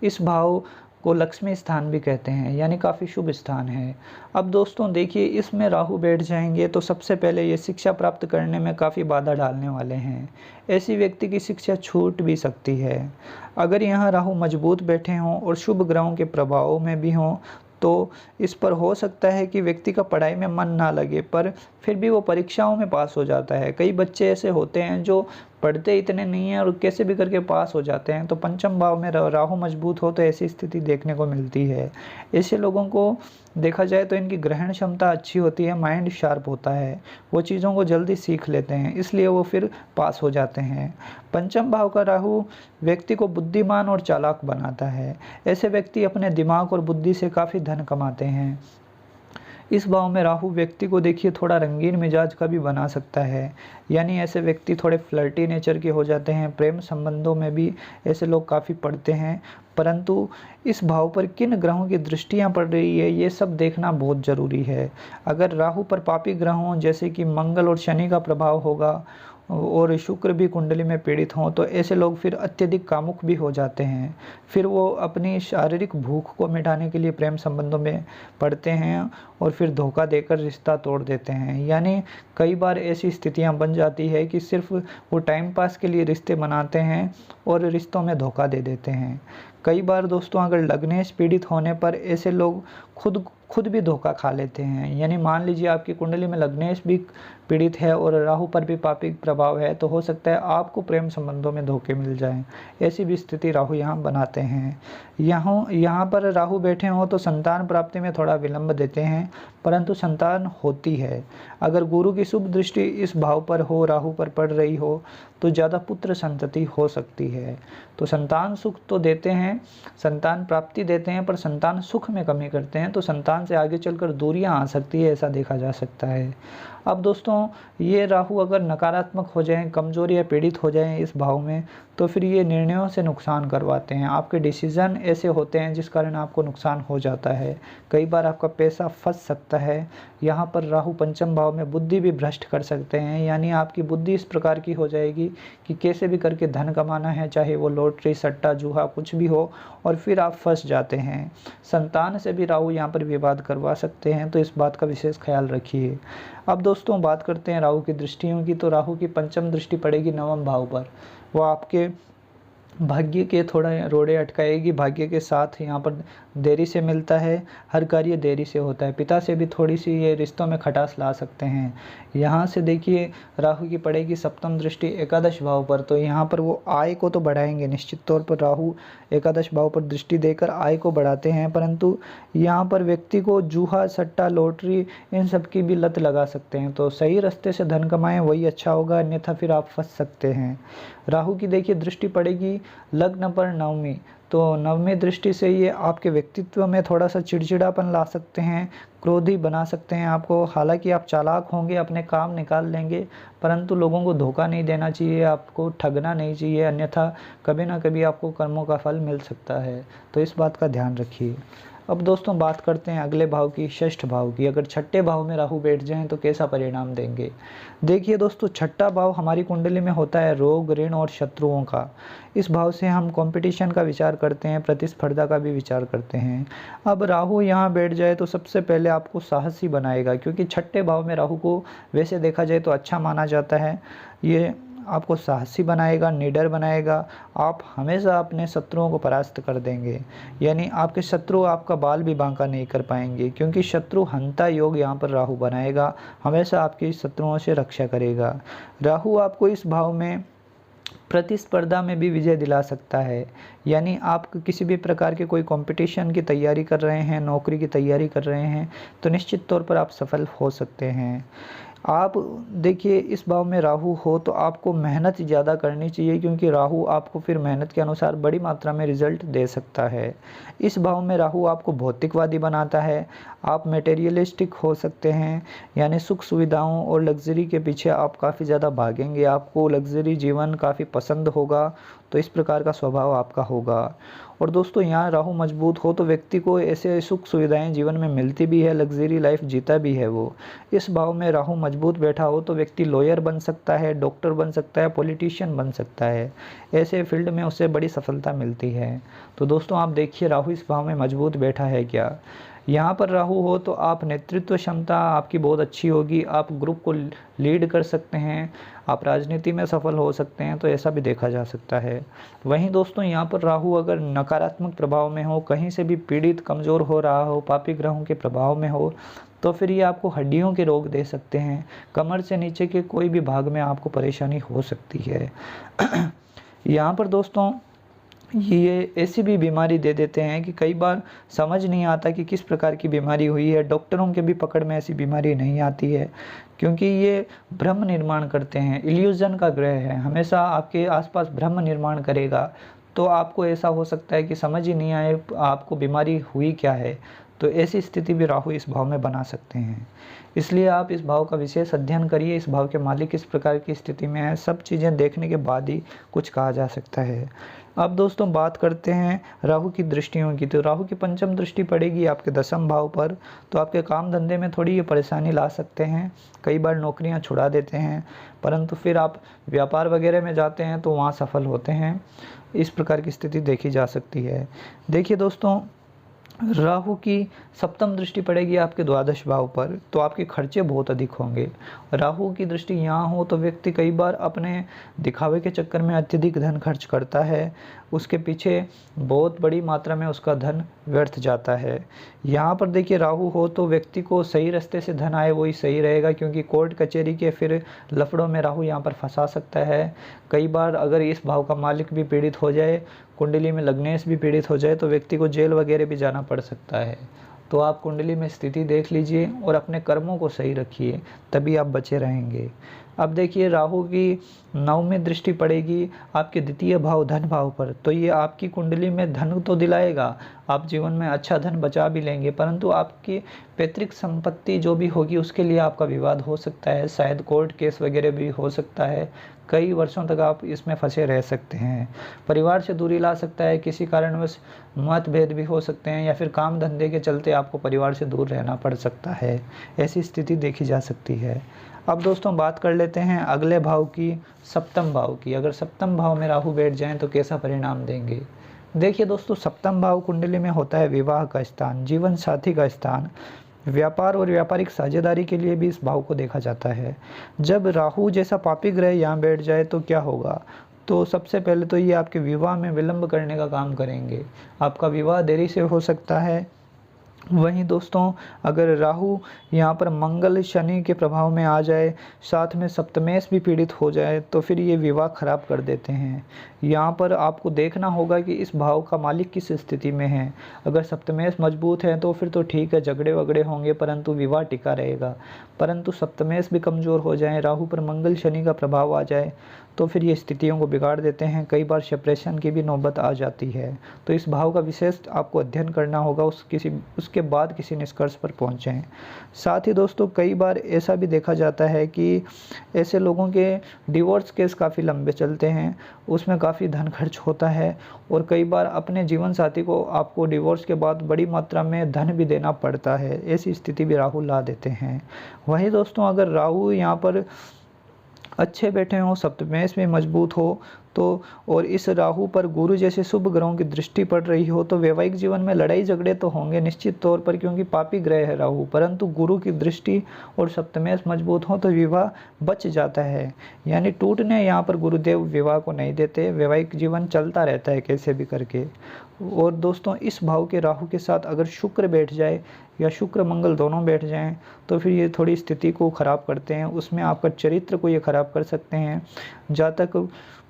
Speaker 1: इस भाव को लक्ष्मी स्थान भी कहते हैं, यानी काफ़ी शुभ स्थान है। अब दोस्तों देखिए, इसमें राहु बैठ जाएंगे तो सबसे पहले ये शिक्षा प्राप्त करने में काफ़ी बाधा डालने वाले हैं। ऐसी व्यक्ति की शिक्षा छूट भी सकती है। अगर यहाँ राहु मजबूत बैठे हों और शुभ ग्रहों के प्रभाव में भी हों तो इस पर हो सकता है कि व्यक्ति का पढ़ाई में मन ना लगे, पर फिर भी वो परीक्षाओं में पास हो जाता है। कई बच्चे ऐसे होते हैं जो पढ़ते इतने नहीं हैं और कैसे भी करके पास हो जाते हैं। तो पंचम भाव में राहु मजबूत हो तो ऐसी स्थिति देखने को मिलती है। ऐसे लोगों को देखा जाए तो इनकी ग्रहण क्षमता अच्छी होती है, माइंड शार्प होता है, वो चीज़ों को जल्दी सीख लेते हैं, इसलिए वो फिर पास हो जाते हैं। पंचम भाव का राहु व्यक्ति को बुद्धिमान और चालाक बनाता है। ऐसे व्यक्ति अपने दिमाग और बुद्धि से काफ़ी धन कमाते हैं। इस भाव में राहु व्यक्ति को देखिए थोड़ा रंगीन मिजाज का भी बना सकता है, यानी ऐसे व्यक्ति थोड़े फ्लर्टी नेचर के हो जाते हैं। प्रेम संबंधों में भी ऐसे लोग काफ़ी पड़ते हैं, परंतु इस भाव पर किन ग्रहों की दृष्टियां पड़ रही है ये सब देखना बहुत ज़रूरी है। अगर राहु पर पापी ग्रहों जैसे कि मंगल और शनि का प्रभाव होगा और शुक्र भी कुंडली में पीड़ित हों तो ऐसे लोग फिर अत्यधिक कामुक भी हो जाते हैं। फिर वो अपनी शारीरिक भूख को मिटाने के लिए प्रेम संबंधों में पड़ते हैं और फिर धोखा देकर रिश्ता तोड़ देते हैं। यानी कई बार ऐसी स्थितियां बन जाती है कि सिर्फ वो टाइम पास के लिए रिश्ते बनाते हैं और रिश्तों में धोखा दे देते हैं। कई बार दोस्तों, अगर लग्नेश पीड़ित होने पर ऐसे लोग खुद भी धोखा खा लेते हैं। यानी मान लीजिए आपकी कुंडली में लग्नेश भी पीड़ित है और राहु पर भी पापी प्रभाव है तो हो सकता है आपको प्रेम संबंधों में धोखे मिल जाएं। ऐसी भी स्थिति राहु यहाँ बनाते हैं। यहाँ पर राहु बैठे हों तो संतान प्राप्ति में थोड़ा विलंब देते हैं, परंतु संतान होती है। अगर गुरु की शुभ दृष्टि इस भाव पर हो, राहु पर पड़ रही हो तो ज़्यादा पुत्र संतति हो सकती है। तो संतान सुख तो देते हैं, संतान प्राप्ति देते हैं, पर संतान सुख में कमी करते हैं, तो संतान से आगे चलकर दूरियां आ सकती है, ऐसा देखा जा सकता है। अब दोस्तों, ये राहु अगर नकारात्मक हो जाएं, कमजोर या पीड़ित हो जाएं इस भाव में तो फिर ये निर्णयों से नुकसान करवाते हैं। आपके डिसीजन ऐसे होते हैं जिस कारण आपको नुकसान हो जाता है। कई बार आपका पैसा फंस सकता है। यहाँ पर राहु पंचम भाव में बुद्धि भी भ्रष्ट कर सकते हैं, यानी आपकी बुद्धि इस प्रकार की हो जाएगी कि कैसे भी करके धन कमाना है, चाहे वो लॉटरी, सट्टा, जूहा कुछ भी हो, और फिर आप फंस जाते हैं। संतान से भी राहु यहाँ पर विवाद करवा सकते हैं, तो इस बात का विशेष ख्याल रखिए। अब दोस्तों बात करते हैं राहु की दृष्टियों की। तो राहु की पंचम दृष्टि पड़ेगी 9वें भाव पर। वो आपके भाग्य के थोड़ा रोड़े अटकाएगी। भाग्य के साथ यहाँ पर देरी से मिलता है, हर कार्य देरी से होता है। पिता से भी थोड़ी सी ये रिश्तों में खटास ला सकते हैं। यहाँ से देखिए राहु की पड़ेगी सप्तम दृष्टि एकादश भाव पर, तो यहाँ पर वो आय को तो बढ़ाएंगे निश्चित तौर पर। राहु एकादश भाव पर दृष्टि देकर आय को बढ़ाते हैं, परंतु यहाँ पर व्यक्ति को जूहा, सट्टा, लॉटरी इन सब की भी लत लगा सकते हैं। तो सही रास्ते से धन कमाएं, वही अच्छा होगा, अन्यथा फिर आप फंस सकते हैं। राहु की देखिए दृष्टि पड़ेगी लग्न पर 9वीं, तो 9वीं दृष्टि से ये आपके व्यक्तित्व में थोड़ा सा चिड़चिड़ापन ला सकते हैं, क्रोधी बना सकते हैं आपको। हालांकि आप चालाक होंगे, अपने काम निकाल लेंगे, परंतु लोगों को धोखा नहीं देना चाहिए, आपको ठगना नहीं चाहिए, अन्यथा कभी ना कभी आपको कर्मों का फल मिल सकता है। तो इस बात का ध्यान रखिए। अब दोस्तों बात करते हैं अगले भाव की, षष्ठ भाव की। अगर छठे भाव में राहु बैठ जाएं तो कैसा परिणाम देंगे। देखिए दोस्तों, छठा भाव हमारी कुंडली में होता है रोग, ऋण और शत्रुओं का। इस भाव से हम कंपटीशन का विचार करते हैं, प्रतिस्पर्धा का भी विचार करते हैं। अब राहु यहाँ बैठ जाए तो सबसे पहले आपको साहसी बनाएगा, क्योंकि छठे भाव में राहु को वैसे देखा जाए तो अच्छा माना जाता है। ये आपको साहसी बनाएगा, निडर बनाएगा। आप हमेशा अपने शत्रुओं को परास्त कर देंगे, यानी आपके शत्रु आपका बाल भी बांका नहीं कर पाएंगे, क्योंकि शत्रु हंता योग यहाँ पर राहु बनाएगा, हमेशा आपकी शत्रुओं से रक्षा करेगा। राहु आपको इस भाव में प्रतिस्पर्धा में भी विजय दिला सकता है। यानी आप किसी भी प्रकार के कोई कंपटीशन की तैयारी कर रहे हैं, नौकरी की तैयारी कर रहे हैं, तो निश्चित तौर पर आप सफल हो सकते हैं। आप देखिए, इस भाव में राहु हो तो आपको मेहनत ज़्यादा करनी चाहिए, क्योंकि राहु आपको फिर मेहनत के अनुसार बड़ी मात्रा में रिजल्ट दे सकता है। इस भाव में राहु आपको भौतिकवादी बनाता है। आप मटेरियलिस्टिक हो सकते हैं, यानी सुख सुविधाओं और लग्जरी के पीछे आप काफ़ी ज़्यादा भागेंगे, आपको लग्जरी जीवन काफ़ी पसंद होगा, तो इस प्रकार का स्वभाव आपका होगा। और दोस्तों, यहाँ राहु मजबूत हो तो व्यक्ति को ऐसे सुख सुविधाएं जीवन में मिलती भी है, लग्जरी लाइफ जीता भी है वो। इस भाव में राहु मजबूत बैठा हो तो व्यक्ति लॉयर बन सकता है, डॉक्टर बन सकता है, पॉलिटिशियन बन सकता है। ऐसे फील्ड में उसे बड़ी सफलता मिलती है। तो दोस्तों, आप देखिए राहु इस भाव में मजबूत बैठा है क्या। यहाँ पर राहु हो तो आप नेतृत्व क्षमता आपकी बहुत अच्छी होगी, आप ग्रुप को लीड कर सकते हैं, आप राजनीति में सफल हो सकते हैं, तो ऐसा भी देखा जा सकता है। वहीं दोस्तों, यहाँ पर राहु अगर नकारात्मक प्रभाव में हो, कहीं से भी पीड़ित कमज़ोर हो रहा हो, पापी ग्रहों के प्रभाव में हो, तो फिर ये आपको हड्डियों के रोग दे सकते हैं। कमर से नीचे के कोई भी भाग में आपको परेशानी हो सकती है। यहाँ पर दोस्तों, ये ऐसी भी बीमारी दे देते हैं कि कई बार समझ नहीं आता कि किस प्रकार की बीमारी हुई है। डॉक्टरों के भी पकड़ में ऐसी बीमारी नहीं आती है, क्योंकि ये भ्रम निर्माण करते हैं। इल्यूजन का ग्रह है, हमेशा आपके आसपास भ्रम निर्माण करेगा, तो आपको ऐसा हो सकता है कि समझ ही नहीं आए आपको बीमारी हुई क्या है। तो ऐसी स्थिति भी राहु इस भाव में बना सकते हैं। इसलिए आप इस भाव का विशेष अध्ययन करिए, इस भाव के मालिक किस प्रकार की स्थिति में है, सब चीज़ें देखने के बाद ही कुछ कहा जा सकता है। अब दोस्तों, बात करते हैं राहु की दृष्टियों की। तो राहु की पंचम दृष्टि पड़ेगी आपके दसम भाव पर, तो आपके काम धंधे में थोड़ी ये परेशानी ला सकते हैं। कई बार नौकरियां छुड़ा देते हैं, परंतु फिर आप व्यापार वगैरह में जाते हैं तो वहाँ सफल होते हैं। इस प्रकार की स्थिति देखी जा सकती है। देखिए दोस्तों, राहु की सप्तम दृष्टि पड़ेगी आपके द्वादश भाव पर, तो आपके खर्चे बहुत अधिक होंगे। राहु की दृष्टि यहाँ हो तो व्यक्ति कई बार अपने दिखावे के चक्कर में अत्यधिक धन खर्च करता है, उसके पीछे बहुत बड़ी मात्रा में उसका धन व्यर्थ जाता है। यहाँ पर देखिए, राहु हो तो व्यक्ति को सही रास्ते से धन आए वही सही रहेगा, क्योंकि कोर्ट कचहरी के फिर लफड़ों में राहु यहाँ पर फंसा सकता है। कई बार अगर इस भाव का मालिक भी पीड़ित हो जाए, कुंडली में लग्नेश भी पीड़ित हो जाए, तो व्यक्ति को जेल वगैरह भी जाना पड़ सकता है। तो आप कुंडली में स्थिति देख लीजिए और अपने कर्मों को सही रखिए, तभी आप बचे रहेंगे। अब देखिए, राहु की नवमी दृष्टि पड़ेगी आपके द्वितीय भाव धन भाव पर, तो ये आपकी कुंडली में धन तो दिलाएगा, आप जीवन में अच्छा धन बचा भी लेंगे, परंतु आपकी पैतृक संपत्ति जो भी होगी उसके लिए आपका विवाद हो सकता है, शायद कोर्ट केस वगैरह भी हो सकता है। कई वर्षों तक आप इसमें फंसे रह सकते हैं। परिवार से दूरी ला सकता है, किसी कारणवश मतभेद भी हो सकते हैं, या फिर काम धंधे के चलते आपको परिवार से दूर रहना पड़ सकता है। ऐसी स्थिति देखी जा सकती है। अब दोस्तों, बात कर लेते हैं अगले भाव की, सप्तम भाव की। अगर सप्तम भाव में राहु बैठ जाएं तो कैसा परिणाम देंगे। देखिए दोस्तों, सप्तम भाव कुंडली में होता है विवाह का स्थान, जीवन साथी का स्थान। व्यापार और व्यापारिक साझेदारी के लिए भी इस भाव को देखा जाता है। जब राहु जैसा पापी ग्रह यहाँ बैठ जाए तो क्या होगा, तो सबसे पहले तो ये आपके विवाह में विलंब करने का काम करेंगे, आपका विवाह देरी से हो सकता है। वहीं दोस्तों, अगर राहु यहाँ पर मंगल शनि के प्रभाव में आ जाए, साथ में सप्तमेश भी पीड़ित हो जाए, तो फिर ये विवाह खराब कर देते हैं। यहाँ पर आपको देखना होगा कि इस भाव का मालिक किस स्थिति में है। अगर सप्तमेश मजबूत है तो फिर तो ठीक है, झगड़े वगड़े होंगे परंतु विवाह टिका रहेगा। परंतु सप्तमेश भी कमज़ोर हो जाए, राहु पर मंगल शनि का प्रभाव आ जाए, तो फिर ये स्थितियों को बिगाड़ देते हैं। कई बार सेपरेशन की भी नौबत आ जाती है। तो इस भाव का विशेष आपको अध्ययन करना होगा, उसके बाद किसी निष्कर्ष पर पहुँचें। साथ ही दोस्तों, कई बार ऐसा भी देखा जाता है कि ऐसे लोगों के डिवोर्स केस काफ़ी लंबे चलते हैं, उसमें काफ़ी धन खर्च होता है, और कई बार अपने जीवन साथी को आपको डिवोर्स के बाद बड़ी मात्रा में धन भी देना पड़ता है। ऐसी स्थिति भी राहु ला देते हैं। वहीं दोस्तों, अगर राहु यहाँ पर अच्छे बैठे हों, सप्तमेश में मजबूत हो तो, और इस राहु पर गुरु जैसे शुभ ग्रहों की दृष्टि पड़ रही हो, तो वैवाहिक जीवन में लड़ाई झगड़े तो होंगे निश्चित तौर पर, क्योंकि पापी ग्रह है राहु, परंतु गुरु की दृष्टि और सप्तमेश मजबूत हो तो विवाह बच जाता है। यानी टूटने यहाँ पर गुरुदेव विवाह को नहीं देते, वैवाहिक जीवन चलता रहता है कैसे भी करके। और दोस्तों, इस भाव के राहु के साथ अगर शुक्र बैठ जाए या शुक्र मंगल दोनों बैठ जाएं, तो फिर ये थोड़ी स्थिति को ख़राब करते हैं, उसमें आपका चरित्र को ये ख़राब कर सकते हैं। जातक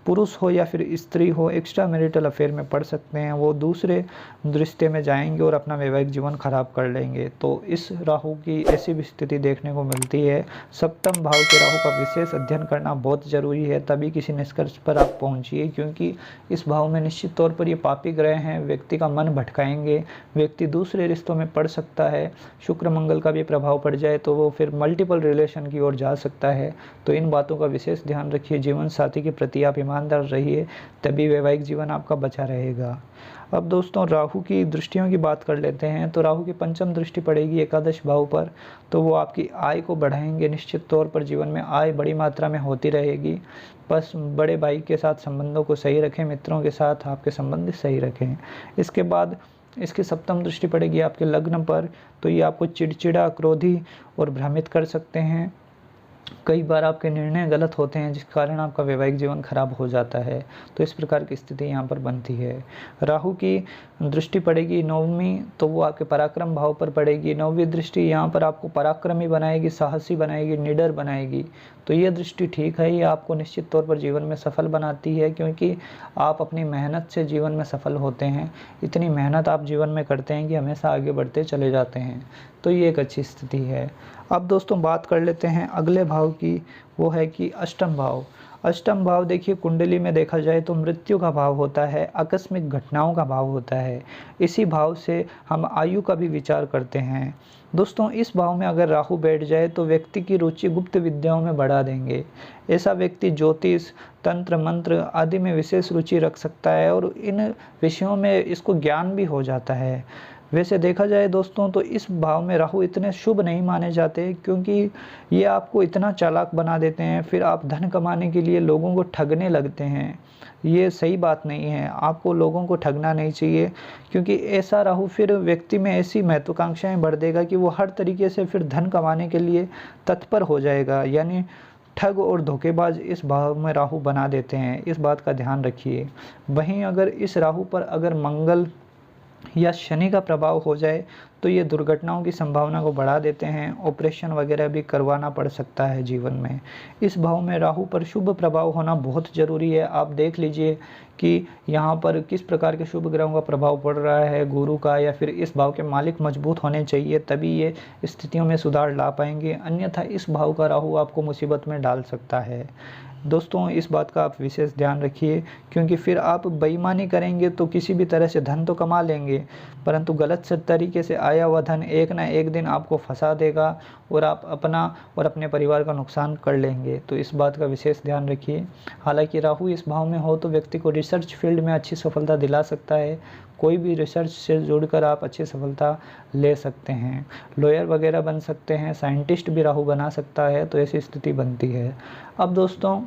Speaker 1: पुरुष हो या फिर स्त्री हो, एक्स्ट्रा मैरिटल अफेयर में पड़ सकते हैं, वो दूसरे रिश्ते में जाएंगे और अपना वैवाहिक जीवन खराब कर लेंगे। तो इस राहु की ऐसी भी स्थिति देखने को मिलती है। सप्तम भाव के राहु का विशेष अध्ययन करना बहुत ज़रूरी है, तभी किसी निष्कर्ष पर आप पहुंचिए, क्योंकि इस भाव में निश्चित तौर पर ये पापी ग्रह हैं, व्यक्ति का मन भटकाएंगे, व्यक्ति दूसरे रिश्तों में पड़ सकता है। शुक्र मंगल का भी प्रभाव पड़ जाए तो वो फिर मल्टीपल रिलेशन की ओर जा सकता है। तो इन बातों का विशेष ध्यान रखिए। जीवन साथी के प्रति आप ईमानदार रहिए, तभी वैवाहिक जीवन आपका बचा रहेगा। अब दोस्तों राहु की दृष्टियों की बात कर लेते हैं। तो राहु की पंचम दृष्टि पड़ेगी एकादश भाव पर, तो वो आपकी आय को बढ़ाएंगे। निश्चित तौर पर जीवन में आय बड़ी मात्रा में होती रहेगी। बस बड़े भाई के साथ संबंधों को सही रखें, मित्रों के साथ आपके संबंध सही रखें। इसके बाद इसकी सप्तम दृष्टि पड़ेगी आपके लग्न पर, तो ये आपको चिड़चिड़ा, क्रोधी और भ्रमित कर सकते हैं। कई बार आपके निर्णय गलत होते हैं, जिस कारण आपका वैवाहिक जीवन खराब हो जाता है। तो इस प्रकार की स्थिति यहाँ पर बनती है। राहु की दृष्टि पड़ेगी नवमी, तो वो आपके पराक्रम भाव पर पड़ेगी। नौवीं दृष्टि यहाँ पर आपको पराक्रमी बनाएगी, साहसी बनाएगी, निडर बनाएगी। तो ये दृष्टि ठीक है, ये आपको निश्चित तौर पर जीवन में सफल बनाती है, क्योंकि आप अपनी मेहनत से जीवन में सफल होते हैं। इतनी मेहनत आप जीवन में करते हैं कि हमेशा आगे बढ़ते चले जाते हैं। तो ये एक अच्छी स्थिति है। अब दोस्तों बात कर लेते हैं अगले भाव की, वो है कि अष्टम भाव। अष्टम भाव देखिए कुंडली में देखा जाए तो मृत्यु का भाव होता है, आकस्मिक घटनाओं का भाव होता है। इसी भाव से हम आयु का भी विचार करते हैं। दोस्तों इस भाव में अगर राहु बैठ जाए तो व्यक्ति की रुचि गुप्त विद्याओं में बढ़ा देंगे। ऐसा व्यक्ति ज्योतिष, तंत्र, मंत्र आदि में विशेष रुचि रख सकता है और इन विषयों में इसको ज्ञान भी हो जाता है। वैसे देखा जाए दोस्तों तो इस भाव में राहु इतने शुभ नहीं माने जाते, क्योंकि ये आपको इतना चालाक बना देते हैं, फिर आप धन कमाने के लिए लोगों को ठगने लगते हैं। ये सही बात नहीं है, आपको लोगों को ठगना नहीं चाहिए, क्योंकि ऐसा राहु फिर व्यक्ति में ऐसी महत्वाकांक्षाएं बढ़ देगा कि वो हर तरीके से फिर धन कमाने के लिए तत्पर हो जाएगा। यानी ठग और धोखेबाज इस भाव में राहु बना देते हैं, इस बात का ध्यान रखिए। वहीं अगर इस राहु पर अगर मंगल या शनि का प्रभाव हो जाए तो ये दुर्घटनाओं की संभावना को बढ़ा देते हैं, ऑपरेशन वगैरह भी करवाना पड़ सकता है जीवन में। इस भाव में राहु पर शुभ प्रभाव होना बहुत ज़रूरी है। आप देख लीजिए कि यहाँ पर किस प्रकार के शुभ ग्रहों का प्रभाव पड़ रहा है, गुरु का, या फिर इस भाव के मालिक मजबूत होने चाहिए, तभी ये स्थितियों में सुधार ला पाएंगे। अन्यथा इस भाव का राहु आपको मुसीबत में डाल सकता है। दोस्तों इस बात का आप विशेष ध्यान रखिए, क्योंकि फिर आप बेईमानी करेंगे तो किसी भी तरह से धन तो कमा लेंगे, परंतु गलत से तरीके से आया हुआ धन एक ना एक दिन आपको फंसा देगा और आप अपना और अपने परिवार का नुकसान कर लेंगे। तो इस बात का विशेष ध्यान रखिए। हालांकि राहु इस भाव में हो तो व्यक्ति को रिसर्च फील्ड में अच्छी सफलता दिला सकता है। कोई भी रिसर्च से जुड़कर आप अच्छी सफलता ले सकते हैं, लॉयर वगैरह बन सकते हैं, साइंटिस्ट भी राहु बना सकता है। तो ऐसी स्थिति बनती है। अब दोस्तों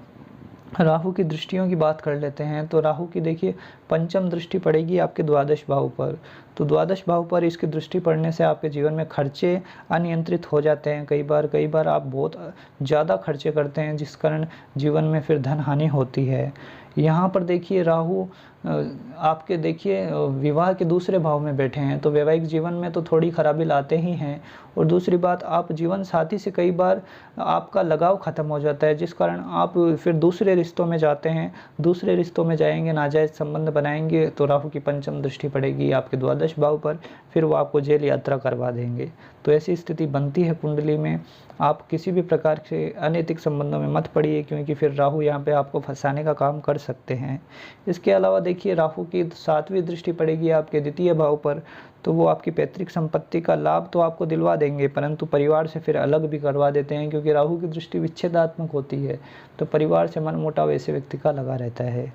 Speaker 1: राहु की दृष्टियों की बात कर लेते हैं। तो राहु की देखिए पंचम दृष्टि पड़ेगी आपके द्वादश भाव पर। तो द्वादश भाव पर इसकी दृष्टि पड़ने से आपके जीवन में खर्चे अनियंत्रित हो जाते हैं। कई बार आप बहुत ज़्यादा खर्चे करते हैं, जिस कारण जीवन में फिर धन हानि होती है। यहाँ पर देखिए राहु आपके देखिए विवाह के दूसरे भाव में बैठे हैं, तो वैवाहिक जीवन में तो थोड़ी खराबी लाते ही हैं। और दूसरी बात, आप जीवन साथी से कई बार आपका लगाव ख़त्म हो जाता है, जिस कारण आप फिर दूसरे रिश्तों में जाते हैं। दूसरे रिश्तों में जाएंगे, नाजायज़ संबंध बनाएंगे, तो राहु की पंचम दृष्टि पड़ेगी आपके द्वादश भाव पर, फिर वो आपको जेल यात्रा करवा देंगे। तो ऐसी स्थिति बनती है कुंडली में। आप किसी भी प्रकार के अनैतिक संबंधों में मत पड़िए, क्योंकि फिर राहु यहाँ पे आपको फंसाने का काम कर सकते हैं। इसके अलावा देखिए राहु की सातवीं दृष्टि पड़ेगी आपके द्वितीय भाव पर, तो वो आपकी पैतृक संपत्ति का लाभ तो आपको दिलवा देंगे, परंतु परिवार से फिर अलग भी करवा देते हैं, क्योंकि राहु की दृष्टि विच्छेदात्मक होती है। तो परिवार से मनमुटाव ऐसे व्यक्ति का लगा रहता है।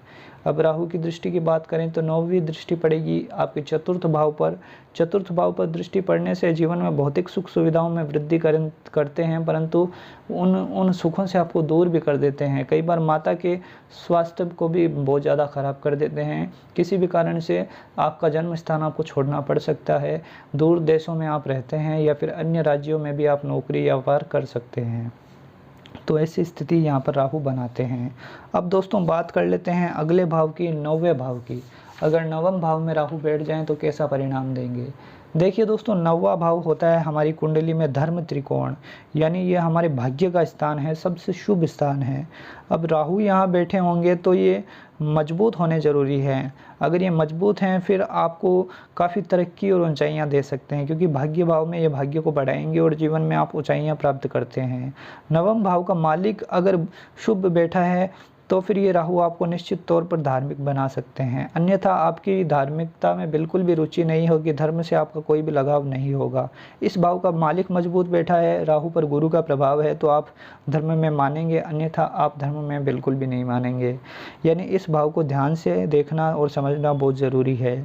Speaker 1: अब राहु की दृष्टि की बात करें तो नौवीं दृष्टि पड़ेगी आपके चतुर्थ भाव पर। चतुर्थ भाव पर दृष्टि पड़ने से जीवन में भौतिक सुख सुविधाओं में वृद्धि करते हैं, परंतु उन सुखों से आपको दूर भी कर देते हैं। कई बार माता के स्वास्थ्य को भी बहुत ज़्यादा खराब कर देते हैं। किसी भी कारण से आपका जन्म स्थान आपको छोड़ना पड़ सकता है, दूर देशों में आप रहते हैं, या फिर अन्य राज्यों में भी आप नौकरी या व्यापार कर सकते हैं। तो ऐसी स्थिति यहाँ पर राहु बनाते हैं। अब दोस्तों बात कर लेते हैं अगले भाव की, नौवें भाव की। अगर नवम भाव में राहु बैठ जाएं तो कैसा परिणाम देंगे। देखिए दोस्तों, 9वां भाव होता है हमारी कुंडली में धर्म त्रिकोण, यानी ये हमारे भाग्य का स्थान है, सबसे शुभ स्थान है। अब राहु यहाँ बैठे होंगे तो ये मजबूत होने ज़रूरी हैं। अगर ये मजबूत हैं फिर आपको काफ़ी तरक्की और ऊंचाइयाँ दे सकते हैं, क्योंकि भाग्य भाव में ये भाग्य को बढ़ाएंगे और जीवन में आप ऊंचाइयाँ प्राप्त करते हैं। 9वें भाव का मालिक अगर शुभ बैठा है तो फिर ये राहु आपको निश्चित तौर पर धार्मिक बना सकते हैं, अन्यथा आपकी धार्मिकता में बिल्कुल भी रुचि नहीं होगी, धर्म से आपका कोई भी लगाव नहीं होगा। इस भाव का मालिक मजबूत बैठा है, राहु पर गुरु का प्रभाव है, तो आप धर्म में मानेंगे, अन्यथा आप धर्म में बिल्कुल भी नहीं मानेंगे। यानी इस भाव को ध्यान से देखना और समझना बहुत ज़रूरी है।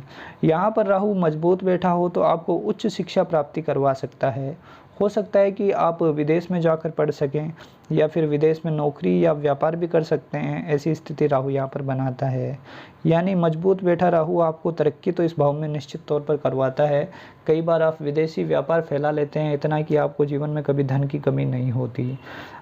Speaker 1: यहाँ पर राहु मजबूत बैठा हो तो आपको उच्च शिक्षा प्राप्ति करवा सकता है। हो सकता है कि आप विदेश में जाकर पढ़ सकें या फिर विदेश में नौकरी या व्यापार भी कर सकते हैं, ऐसी स्थिति राहु यहाँ पर बनाता है। यानी मजबूत बैठा राहु आपको तरक्की तो इस भाव में निश्चित तौर पर करवाता है। कई बार आप विदेशी व्यापार फैला लेते हैं इतना कि आपको जीवन में कभी धन की कमी नहीं होती।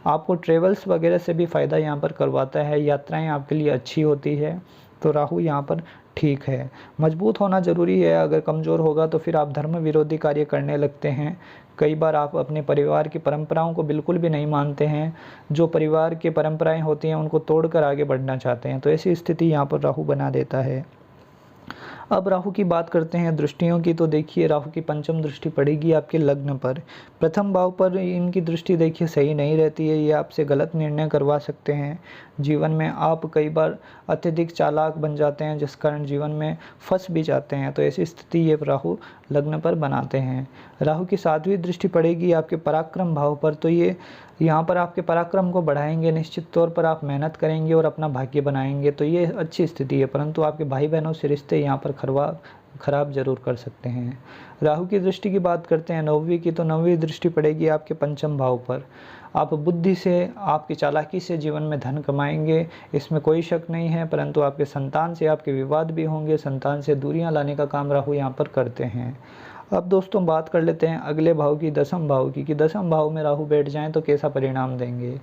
Speaker 1: आपको ट्रेवल्स वगैरह से भी फ़ायदा यहाँ पर करवाता है, यात्राएँ आपके लिए अच्छी होती है, तो राहु यहाँ पर ठीक है। मजबूत होना ज़रूरी है, अगर कमज़ोर होगा तो फिर आप धर्म विरोधी कार्य करने लगते हैं। कई बार आप अपने परिवार की परंपराओं को बिल्कुल भी नहीं मानते हैं, जो परिवार की परंपराएं होती हैं उनको तोड़कर आगे बढ़ना चाहते हैं, तो ऐसी स्थिति यहाँ पर राहु बना देता है। अब राहु की बात करते हैं दृष्टियों की, तो देखिए राहु की पंचम दृष्टि पड़ेगी आपके लग्न पर। प्रथम भाव पर इनकी दृष्टि देखिए सही नहीं रहती है, ये आपसे गलत निर्णय करवा सकते हैं। जीवन में आप कई बार अत्यधिक चालाक बन जाते हैं, जिस कारण जीवन में फंस भी जाते हैं, तो ऐसी स्थिति ये राहु लग्न पर बनाते हैं। राहु की 7वीं दृष्टि पड़ेगी आपके पराक्रम भाव पर, तो ये यहाँ पर आपके पराक्रम को बढ़ाएंगे, निश्चित तौर पर आप मेहनत करेंगे और अपना भाग्य बनाएंगे, तो ये अच्छी स्थिति है। परंतु आपके भाई बहनों से रिश्ते यहाँ पर खराब जरूर कर सकते हैं। राहु की दृष्टि की बात करते हैं 9वीं की, तो 9वीं दृष्टि पड़ेगी आपके पंचम भाव पर। आप बुद्धि से, आपकी चालाकी से जीवन में धन कमाएंगे, इसमें कोई शक नहीं है, परंतु आपके संतान से आपके विवाद भी होंगे, संतान से दूरियां लाने का काम राहु यहाँ पर करते हैं। अब दोस्तों बात कर लेते हैं अगले भाव की, दसम भाव की, कि दसम भाव में राहु बैठ जाएं तो कैसा परिणाम देंगे।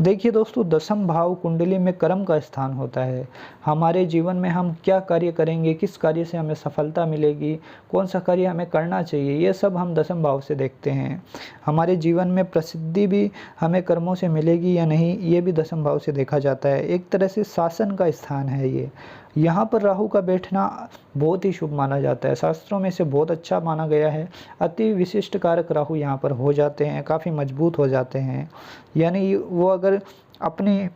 Speaker 1: देखिए दोस्तों, दसम भाव कुंडली में कर्म का स्थान होता है। हमारे जीवन में हम क्या कार्य करेंगे, किस कार्य से हमें सफलता मिलेगी, कौन सा कार्य हमें करना चाहिए, ये सब हम दसम भाव से देखते हैं। हमारे जीवन में प्रसिद्धि भी हमें कर्मों से मिलेगी या नहीं, ये भी दसम भाव से देखा जाता है। एक तरह से शासन का स्थान है ये। यहाँ पर राहु का बैठना बहुत ही शुभ माना जाता है, शास्त्रों में से बहुत अच्छा माना गया है। अति विशिष्ट कारक राहु यहाँ पर हो जाते हैं, काफ़ी मजबूत हो जाते हैं। यानी वो अगर अपनी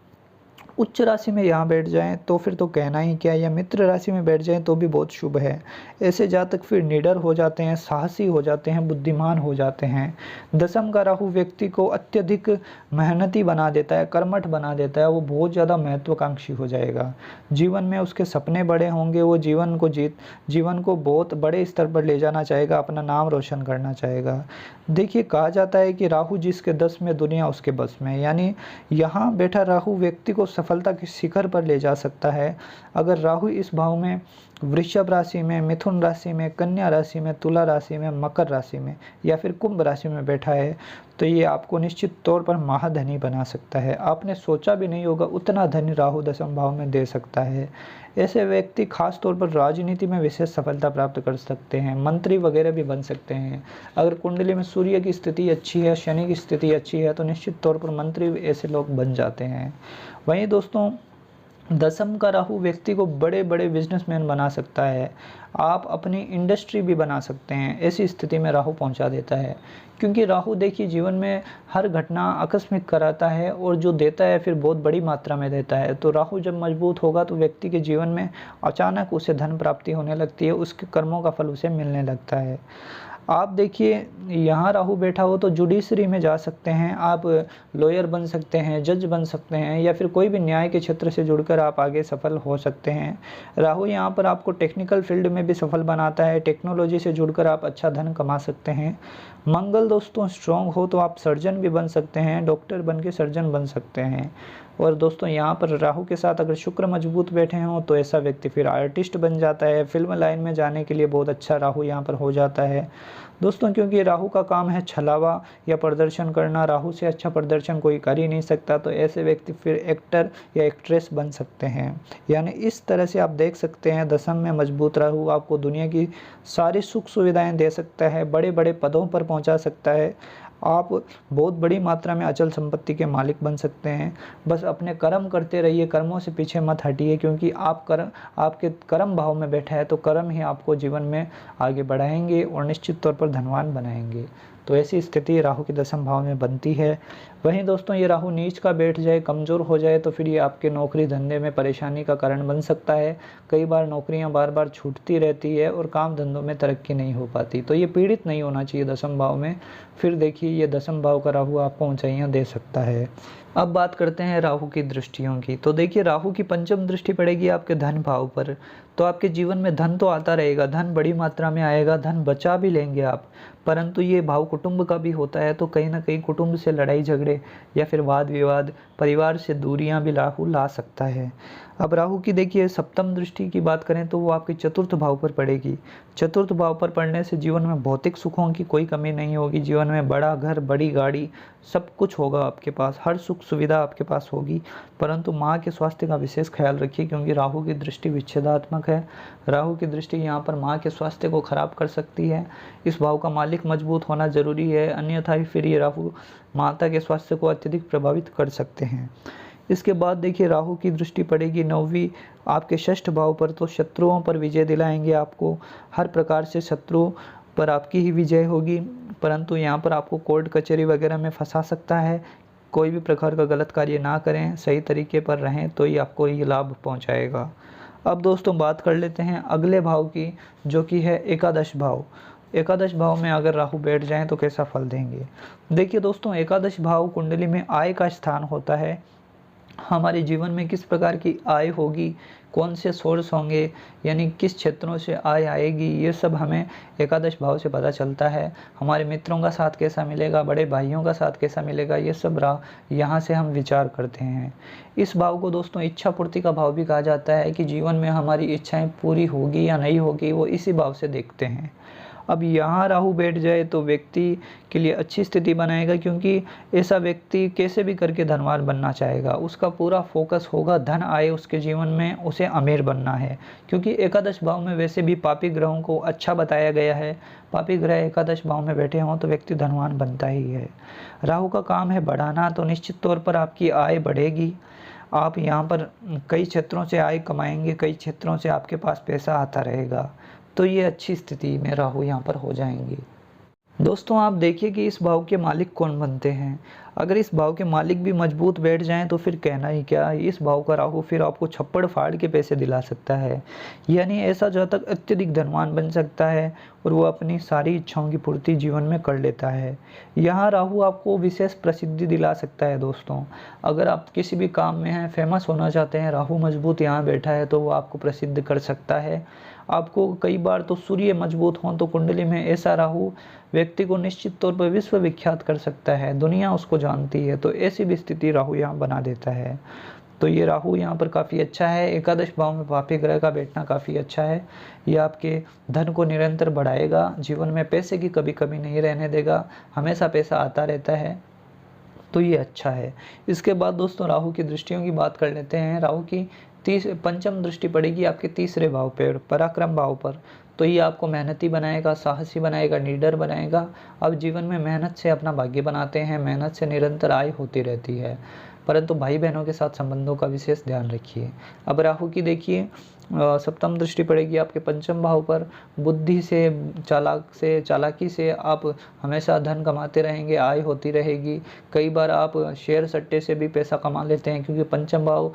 Speaker 1: उच्च राशि में यहाँ बैठ जाएं तो फिर तो कहना ही क्या, या मित्र राशि में बैठ जाएं तो भी बहुत शुभ है। ऐसे जातक फिर निडर हो जाते हैं, साहसी हो जाते हैं, बुद्धिमान हो जाते हैं। दसम का राहु व्यक्ति को अत्यधिक मेहनती बना देता है, कर्मठ बना देता है, वो बहुत ज़्यादा महत्वाकांक्षी हो जाएगा। जीवन में उसके सपने बड़े होंगे, वो जीवन को बहुत बड़े स्तर पर ले जाना चाहेगा, अपना नाम रोशन करना चाहेगा। देखिए कहा जाता है कि राहु जिसके 10 में दुनिया उसके बस में, यानी यहाँ बैठा राहु व्यक्ति को सफलता के शिखर पर ले जा सकता है। अगर राहु इस भाव में वृषभ राशि में, मिथुन राशि में, कन्या राशि में, तुला राशि में, मकर राशि में या फिर कुंभ राशि में बैठा है तो ये आपको निश्चित तौर पर महाधनी बना सकता है। आपने सोचा भी नहीं होगा उतना धन राहु दसम भाव में दे सकता है। ऐसे व्यक्ति खास तौर पर राजनीति में विशेष सफलता प्राप्त कर सकते हैं, मंत्री वगैरह भी बन सकते हैं। अगर कुंडली में सूर्य की स्थिति अच्छी है, शनि की स्थिति अच्छी है, तो निश्चित तौर पर मंत्री ऐसे लोग बन जाते हैं। वहीं दोस्तों दसम का राहु व्यक्ति को बड़े बड़े बिजनेसमैन बना सकता है, आप अपनी इंडस्ट्री भी बना सकते हैं, ऐसी स्थिति में राहु पहुंचा देता है। क्योंकि राहु देखिए जीवन में हर घटना आकस्मिक कराता है और जो देता है फिर बहुत बड़ी मात्रा में देता है। तो राहु जब मजबूत होगा तो व्यक्ति के जीवन में अचानक उसे धन प्राप्ति होने लगती है, उसके कर्मों का फल उसे मिलने लगता है। आप देखिए यहाँ राहु बैठा हो तो जुडिशरी में जा सकते हैं, आप लॉयर बन सकते हैं, जज बन सकते हैं, या फिर कोई भी न्याय के क्षेत्र से जुड़कर आप आगे सफल हो सकते हैं। राहु यहाँ पर आपको टेक्निकल फील्ड में भी सफल बनाता है, टेक्नोलॉजी से जुड़कर आप अच्छा धन कमा सकते हैं। मंगल दोस्तों स्ट्रॉन्ग हो तो आप सर्जन भी बन सकते हैं, डॉक्टर बन के सर्जन बन सकते हैं। और दोस्तों यहाँ पर राहु के साथ अगर शुक्र मजबूत बैठे हों तो ऐसा व्यक्ति फिर आर्टिस्ट बन जाता है, फिल्म लाइन में जाने के लिए बहुत अच्छा राहु यहाँ पर हो जाता है। दोस्तों क्योंकि राहु का काम है छलावा या प्रदर्शन करना, राहु से अच्छा प्रदर्शन कोई कर ही नहीं सकता, तो ऐसे व्यक्ति फिर एक्टर या एक्ट्रेस बन सकते हैं। यानी इस तरह से आप देख सकते हैं दशम में मजबूत राहु आपको दुनिया की सारी सुख सुविधाएं दे सकता है, बड़े बड़े पदों पर पहुंचा सकता है, आप बहुत बड़ी मात्रा में अचल संपत्ति के मालिक बन सकते हैं। बस अपने कर्म करते रहिए, कर्मों से पीछे मत हटिए, क्योंकि आपके कर्म भाव में बैठा है तो कर्म ही आपको जीवन में आगे बढ़ाएंगे और निश्चित तौर पर धनवान बनाएंगे। तो ऐसी स्थिति राहु के दशम भाव में बनती है। वहीं दोस्तों ये राहु नीच का बैठ जाए, कमज़ोर हो जाए, तो फिर ये आपके नौकरी धंधे में परेशानी का कारण बन सकता है। कई बार नौकरियां बार बार छूटती रहती है और काम धंधों में तरक्की नहीं हो पाती, तो ये पीड़ित नहीं होना चाहिए दशम भाव में। फिर देखिए ये दशम भाव का राहु आपको ऊंचाइयां दे सकता है। अब बात करते हैं राहु की दृष्टियों की। तो देखिए राहु की पंचम दृष्टि पड़ेगी आपके धन भाव पर, तो आपके जीवन में धन तो आता रहेगा, धन बड़ी मात्रा में आएगा, धन बचा भी लेंगे आप, परंतु ये भाव कुटुंब का भी होता है, तो कहीं ना कहीं कुटुंब से लड़ाई झगड़े या फिर वाद विवाद, परिवार से दूरियां भी राहु ला सकता है। अब राहु की देखिए सप्तम दृष्टि की बात करें तो वो आपके चतुर्थ भाव पर पड़ेगी। चतुर्थ भाव पर पड़ने से जीवन में भौतिक सुखों की कोई कमी नहीं होगी, जीवन में बड़ा घर, बड़ी गाड़ी, सब कुछ होगा आपके पास, हर सुख सुविधा आपके पास होगी, परंतु माँ के स्वास्थ्य का विशेष ख्याल रखिए, क्योंकि राहु की दृष्टि विच्छेदात्मक है। राहु की दृष्टि यहाँ पर माँ के स्वास्थ्य को खराब कर सकती है। इस भाव का मालिक मजबूत होना जरूरी है, अन्यथा फिर ये राहु माता के स्वास्थ्य को अत्यधिक प्रभावित कर सकते हैं। इसके बाद देखिए राहु की दृष्टि पड़ेगी नौवीं आपके षष्ठ भाव पर, तो शत्रुओं पर विजय दिलाएंगे आपको, हर प्रकार से शत्रु पर आपकी ही विजय होगी, परंतु यहाँ पर आपको कोर्ट कचहरी वगैरह में फंसा सकता है। कोई भी प्रकार का गलत कार्य ना करें, सही तरीके पर रहें, तो ये आपको ये लाभ पहुँचाएगा। अब दोस्तों बात कर लेते हैं अगले भाव की, जो कि है एकादश भाव। एकादश भाव में अगर राहु बैठ जाएं तो कैसा फल देंगे। देखिए दोस्तों एकादश भाव कुंडली में आय का स्थान होता है। हमारे जीवन में किस प्रकार की आय होगी, कौन से सोर्स होंगे, यानी किस क्षेत्रों से आय आएगी, ये सब हमें एकादश भाव से पता चलता है। हमारे मित्रों का साथ कैसा मिलेगा, बड़े भाइयों का साथ कैसा मिलेगा, ये सब यहाँ से हम विचार करते हैं। इस भाव को दोस्तों इच्छा पूर्ति का भाव भी कहा जाता है, कि जीवन में हमारी इच्छाएं पूरी होगी या नहीं होगी वो इसी भाव से देखते हैं। अब यहाँ राहु बैठ जाए तो व्यक्ति के लिए अच्छी स्थिति बनाएगा, क्योंकि ऐसा व्यक्ति कैसे भी करके धनवान बनना चाहेगा, उसका पूरा फोकस होगा धन आए उसके जीवन में, उसे अमीर बनना है। क्योंकि एकादश भाव में वैसे भी पापी ग्रहों को अच्छा बताया गया है, पापी ग्रह एकादश भाव में बैठे हों तो व्यक्ति धनवान बनता ही है। राहु का काम है बढ़ाना, तो निश्चित तौर पर आपकी आय बढ़ेगी, आप यहाँ पर कई क्षेत्रों से आय कमाएंगे, कई क्षेत्रों से आपके पास पैसा आता रहेगा, तो ये अच्छी स्थिति में राहु यहाँ पर हो जाएंगे। दोस्तों आप देखिए कि इस भाव के मालिक कौन बनते हैं। अगर इस भाव के मालिक भी मजबूत बैठ जाएं तो फिर कहना ही क्या, इस भाव का राहु फिर आपको छप्पड़ फाड़ के पैसे दिला सकता है, यानी ऐसा जातक अत्यधिक धनवान बन सकता है और वो अपनी सारी इच्छाओं की पूर्ति जीवन में कर लेता है। यहाँ राहु आपको विशेष प्रसिद्धि दिला सकता है। दोस्तों अगर आप किसी भी काम में हैं, फेमस होना चाहते हैं, राहु मजबूत यहाँ बैठा है तो वो आपको प्रसिद्ध कर सकता है। आपको कई बार तो सूर्य मजबूत हों तो कुंडली में ऐसा राहु व्यक्ति को निश्चित तौर पर विश्व विख्यात कर सकता है, दुनिया उसको जानती है, तो ऐसी भी स्थिति राहु यहाँ बना देता है। तो ये राहु यहाँ पर काफ़ी अच्छा है। एकादश भाव में पापी ग्रह का बैठना काफ़ी अच्छा है। ये आपके धन को निरंतर बढ़ाएगा, जीवन में पैसे की कभी कमी नहीं रहने देगा, हमेशा पैसा आता रहता है, तो ये अच्छा है। इसके बाद दोस्तों राहु की दृष्टियों की बात कर लेते हैं। राहु की पंचम दृष्टि पड़ेगी आपके तीसरे भाव पर, पराक्रम भाव पर, तो ये आपको मेहनती बनाएगा, साहसी बनाएगा, निडर बनाएगा। अब जीवन में मेहनत से अपना भाग्य बनाते हैं, मेहनत से निरंतर आय होती रहती है, परंतु भाई बहनों के साथ संबंधों का विशेष ध्यान रखिए। अब राहु की देखिए सप्तम दृष्टि पड़ेगी आपके पंचम भाव पर। बुद्धि से, चालाकी से आप हमेशा धन कमाते रहेंगे, आय होती रहेगी। कई बार आप शेयर सट्टे से भी पैसा कमा लेते हैं, क्योंकि पंचम भाव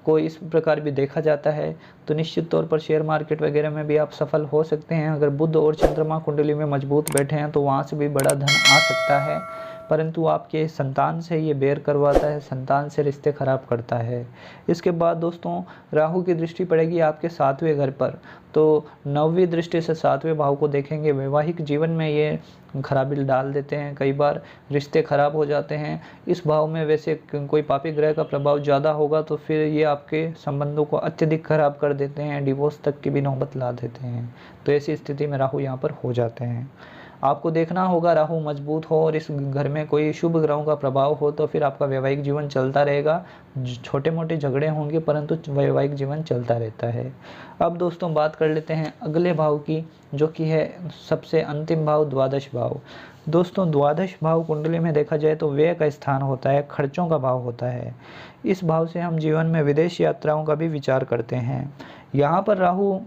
Speaker 1: को इस प्रकार भी देखा जाता है, तो निश्चित तौर पर शेयर मार्केट वगैरह में भी आप सफल हो सकते हैं। अगर बुध और चंद्रमा कुंडली में मजबूत बैठे हैं तो वहाँ से भी बड़ा धन आ सकता है, परंतु आपके संतान से ये बैर करवाता है, संतान से रिश्ते खराब करता है। इसके बाद दोस्तों राहु की दृष्टि पड़ेगी आपके सातवें घर पर, तो नौवीं दृष्टि से सातवें भाव को देखेंगे। वैवाहिक जीवन में ये खराबी डाल देते हैं, कई बार रिश्ते खराब हो जाते हैं। इस भाव में वैसे कोई पापी ग्रह का प्रभाव ज़्यादा होगा तो फिर ये आपके संबंधों को अत्यधिक खराब कर देते हैं, डिवोर्स तक की भी नौबत ला देते हैं, तो ऐसी स्थिति में राहु यहाँ पर हो जाते हैं। आपको देखना होगा राहु मजबूत हो और इस घर में कोई शुभ ग्रहों का प्रभाव हो तो फिर आपका वैवाहिक जीवन चलता रहेगा। छोटे मोटे झगड़े होंगे परंतु वैवाहिक जीवन चलता रहता है। अब दोस्तों बात कर लेते हैं अगले भाव की, जो कि है सबसे अंतिम भाव, द्वादश भाव। दोस्तों द्वादश भाव कुंडली में देखा जाए तो व्यय का स्थान होता है, खर्चों का भाव होता है। इस भाव से हम जीवन में विदेश यात्राओं का भी विचार करते हैं। यहाँ पर राहु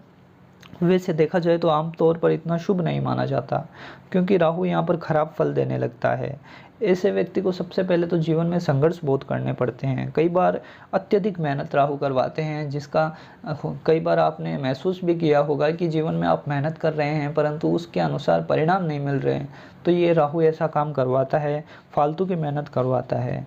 Speaker 1: वैसे देखा जाए तो आमतौर पर इतना शुभ नहीं माना जाता, क्योंकि राहु यहाँ पर खराब फल देने लगता है। ऐसे व्यक्ति को सबसे पहले तो जीवन में संघर्ष बहुत करने पड़ते हैं। कई बार अत्यधिक मेहनत राहु करवाते हैं, जिसका कई बार आपने महसूस भी किया होगा कि जीवन में आप मेहनत कर रहे हैं परंतु उसके अनुसार परिणाम नहीं मिल रहे हैं। तो ये राहु ऐसा काम करवाता है, फालतू की मेहनत करवाता है।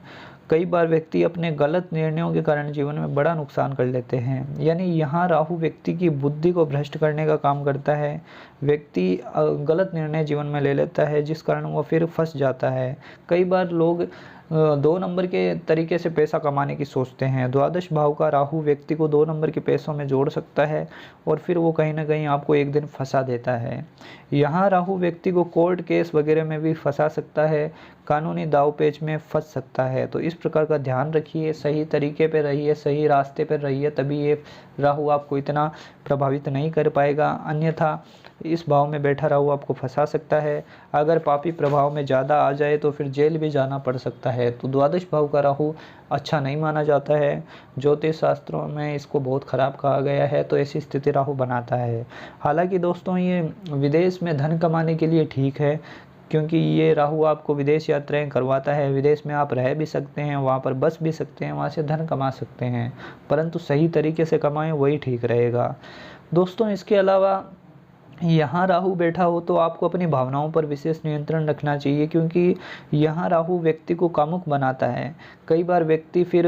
Speaker 1: कई बार व्यक्ति अपने गलत निर्णयों के कारण जीवन में बड़ा नुकसान कर लेते हैं। यानी यहाँ राहु व्यक्ति की बुद्धि को भ्रष्ट करने का काम करता है। व्यक्ति गलत निर्णय जीवन में ले लेता है, जिस कारण वो फिर फंस जाता है। कई बार लोग 2 नंबर के तरीके से पैसा कमाने की सोचते हैं। द्वादश भाव का राहु व्यक्ति को 2 नंबर के पैसों में जोड़ सकता है और फिर वो कहीं ना कहीं आपको एक दिन फंसा देता है। यहाँ राहु व्यक्ति को कोर्ट केस वगैरह में भी फंसा सकता है, कानूनी दाव पेच में फंस सकता है। तो इस प्रकार का ध्यान रखिए, सही तरीके पर रहिए, सही रास्ते पर रहिए, तभी ये राहु आपको इतना प्रभावित नहीं कर पाएगा। अन्यथा इस भाव में बैठा राहु आपको फंसा सकता है। अगर पापी प्रभाव में ज़्यादा आ जाए तो फिर जेल भी जाना पड़ सकता है। तो द्वादश भाव का राहु अच्छा नहीं माना जाता है। ज्योतिष शास्त्रों में इसको बहुत ख़राब कहा गया है, तो ऐसी स्थिति राहु बनाता है। हालांकि दोस्तों ये विदेश में धन कमाने के लिए ठीक है, क्योंकि ये राहु आपको विदेश यात्राएं करवाता है। विदेश में आप रह भी सकते हैं, वहाँ पर बस भी सकते हैं, वहाँ से धन कमा सकते हैं, परंतु सही तरीके से कमाएं, वही ठीक रहेगा। दोस्तों इसके अलावा यहाँ राहु बैठा हो तो आपको अपनी भावनाओं पर विशेष नियंत्रण रखना चाहिए, क्योंकि यहाँ राहु व्यक्ति को कामुक बनाता है। कई बार व्यक्ति फिर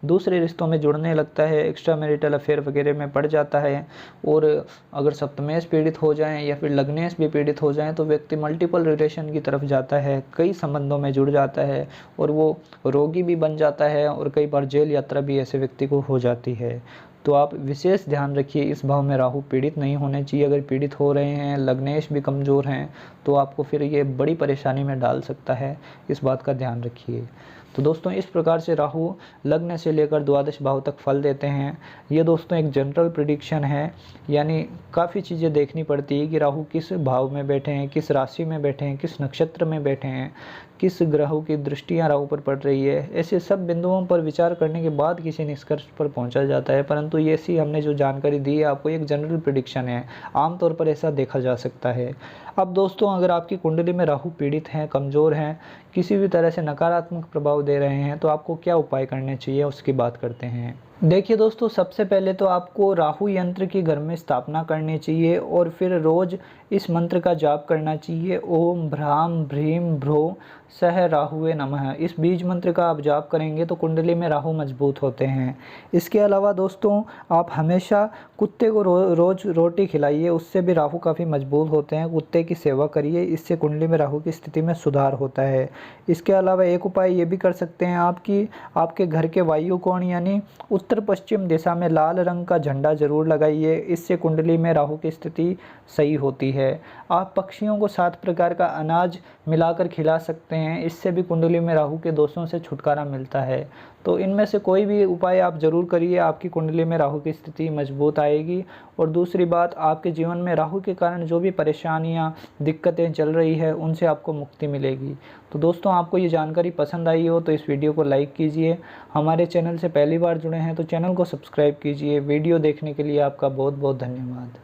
Speaker 1: दूसरे रिश्तों में जुड़ने लगता है, एक्स्ट्रा मैरिटल अफेयर वगैरह में पड़ जाता है। और अगर सप्तमेश पीड़ित हो जाएं या फिर लग्नेश भी पीड़ित हो जाएं तो व्यक्ति मल्टीपल रिलेशन की तरफ जाता है, कई संबंधों में जुड़ जाता है और वो रोगी भी बन जाता है और कई बार जेल यात्रा भी ऐसे व्यक्ति को हो जाती है। तो आप विशेष ध्यान रखिए, इस भाव में राहु पीड़ित नहीं होने चाहिए। अगर पीड़ित हो रहे हैं, लग्नेश भी कमज़ोर हैं, तो आपको फिर ये बड़ी परेशानी में डाल सकता है। इस बात का ध्यान रखिए। तो दोस्तों इस प्रकार से राहु लग्न से लेकर द्वादश भाव तक फल देते हैं। ये दोस्तों एक जनरल प्रेडिक्शन है, यानी काफ़ी चीज़ें देखनी पड़ती है कि राहु किस भाव में बैठे हैं, किस राशि में बैठे हैं, किस नक्षत्र में बैठे हैं, किस ग्रहों की दृष्टियां राहु पर पड़ रही है। ऐसे सब बिंदुओं पर विचार करने के बाद किसी निष्कर्ष पर पहुंचा जाता है। परंतु ये सी हमने जो जानकारी दी है आपको, एक जनरल प्रेडिक्शन है, आमतौर पर ऐसा देखा जा सकता है। अब दोस्तों अगर आपकी कुंडली में राहु पीड़ित हैं, कमज़ोर हैं, किसी भी तरह से नकारात्मक प्रभाव दे रहे हैं, तो आपको क्या उपाय करने चाहिए उसकी बात करते हैं। देखिए दोस्तों, सबसे पहले तो आपको राहु यंत्र की घर में स्थापना करनी चाहिए और फिर रोज़ इस मंत्र का जाप करना चाहिए। ओम भ्राम भ्रीम भ्रो सह राहुवे नमः। इस बीज मंत्र का आप जाप करेंगे तो कुंडली में राहु मजबूत होते हैं। इसके अलावा दोस्तों आप हमेशा कुत्ते को रोज़ रोटी खिलाइए, उससे भी राहु काफ़ी मजबूत होते हैं। कुत्ते की सेवा करिए, इससे कुंडली में राहु की स्थिति में सुधार होता है। इसके अलावा एक उपाय ये भी कर सकते हैं आप कि आपके घर के वायु कोण यानी उत्तर पश्चिम दिशा में लाल रंग का झंडा जरूर लगाइए, इससे कुंडली में राहु की स्थिति सही होती है। आप पक्षियों को 7 प्रकार का अनाज मिलाकर खिला सकते हैं, इससे भी कुंडली में राहु के दोषों से छुटकारा मिलता है। तो इनमें से कोई भी उपाय आप ज़रूर करिए, आपकी कुंडली में राहु की स्थिति मजबूत आएगी। और दूसरी बात, आपके जीवन में राहु के कारण जो भी परेशानियां, दिक्कतें चल रही है, उनसे आपको मुक्ति मिलेगी। तो दोस्तों आपको ये जानकारी पसंद आई हो तो इस वीडियो को लाइक कीजिए। हमारे चैनल से पहली बार जुड़े हैं तो चैनल को सब्सक्राइब कीजिए। वीडियो देखने के लिए आपका बहुत बहुत धन्यवाद।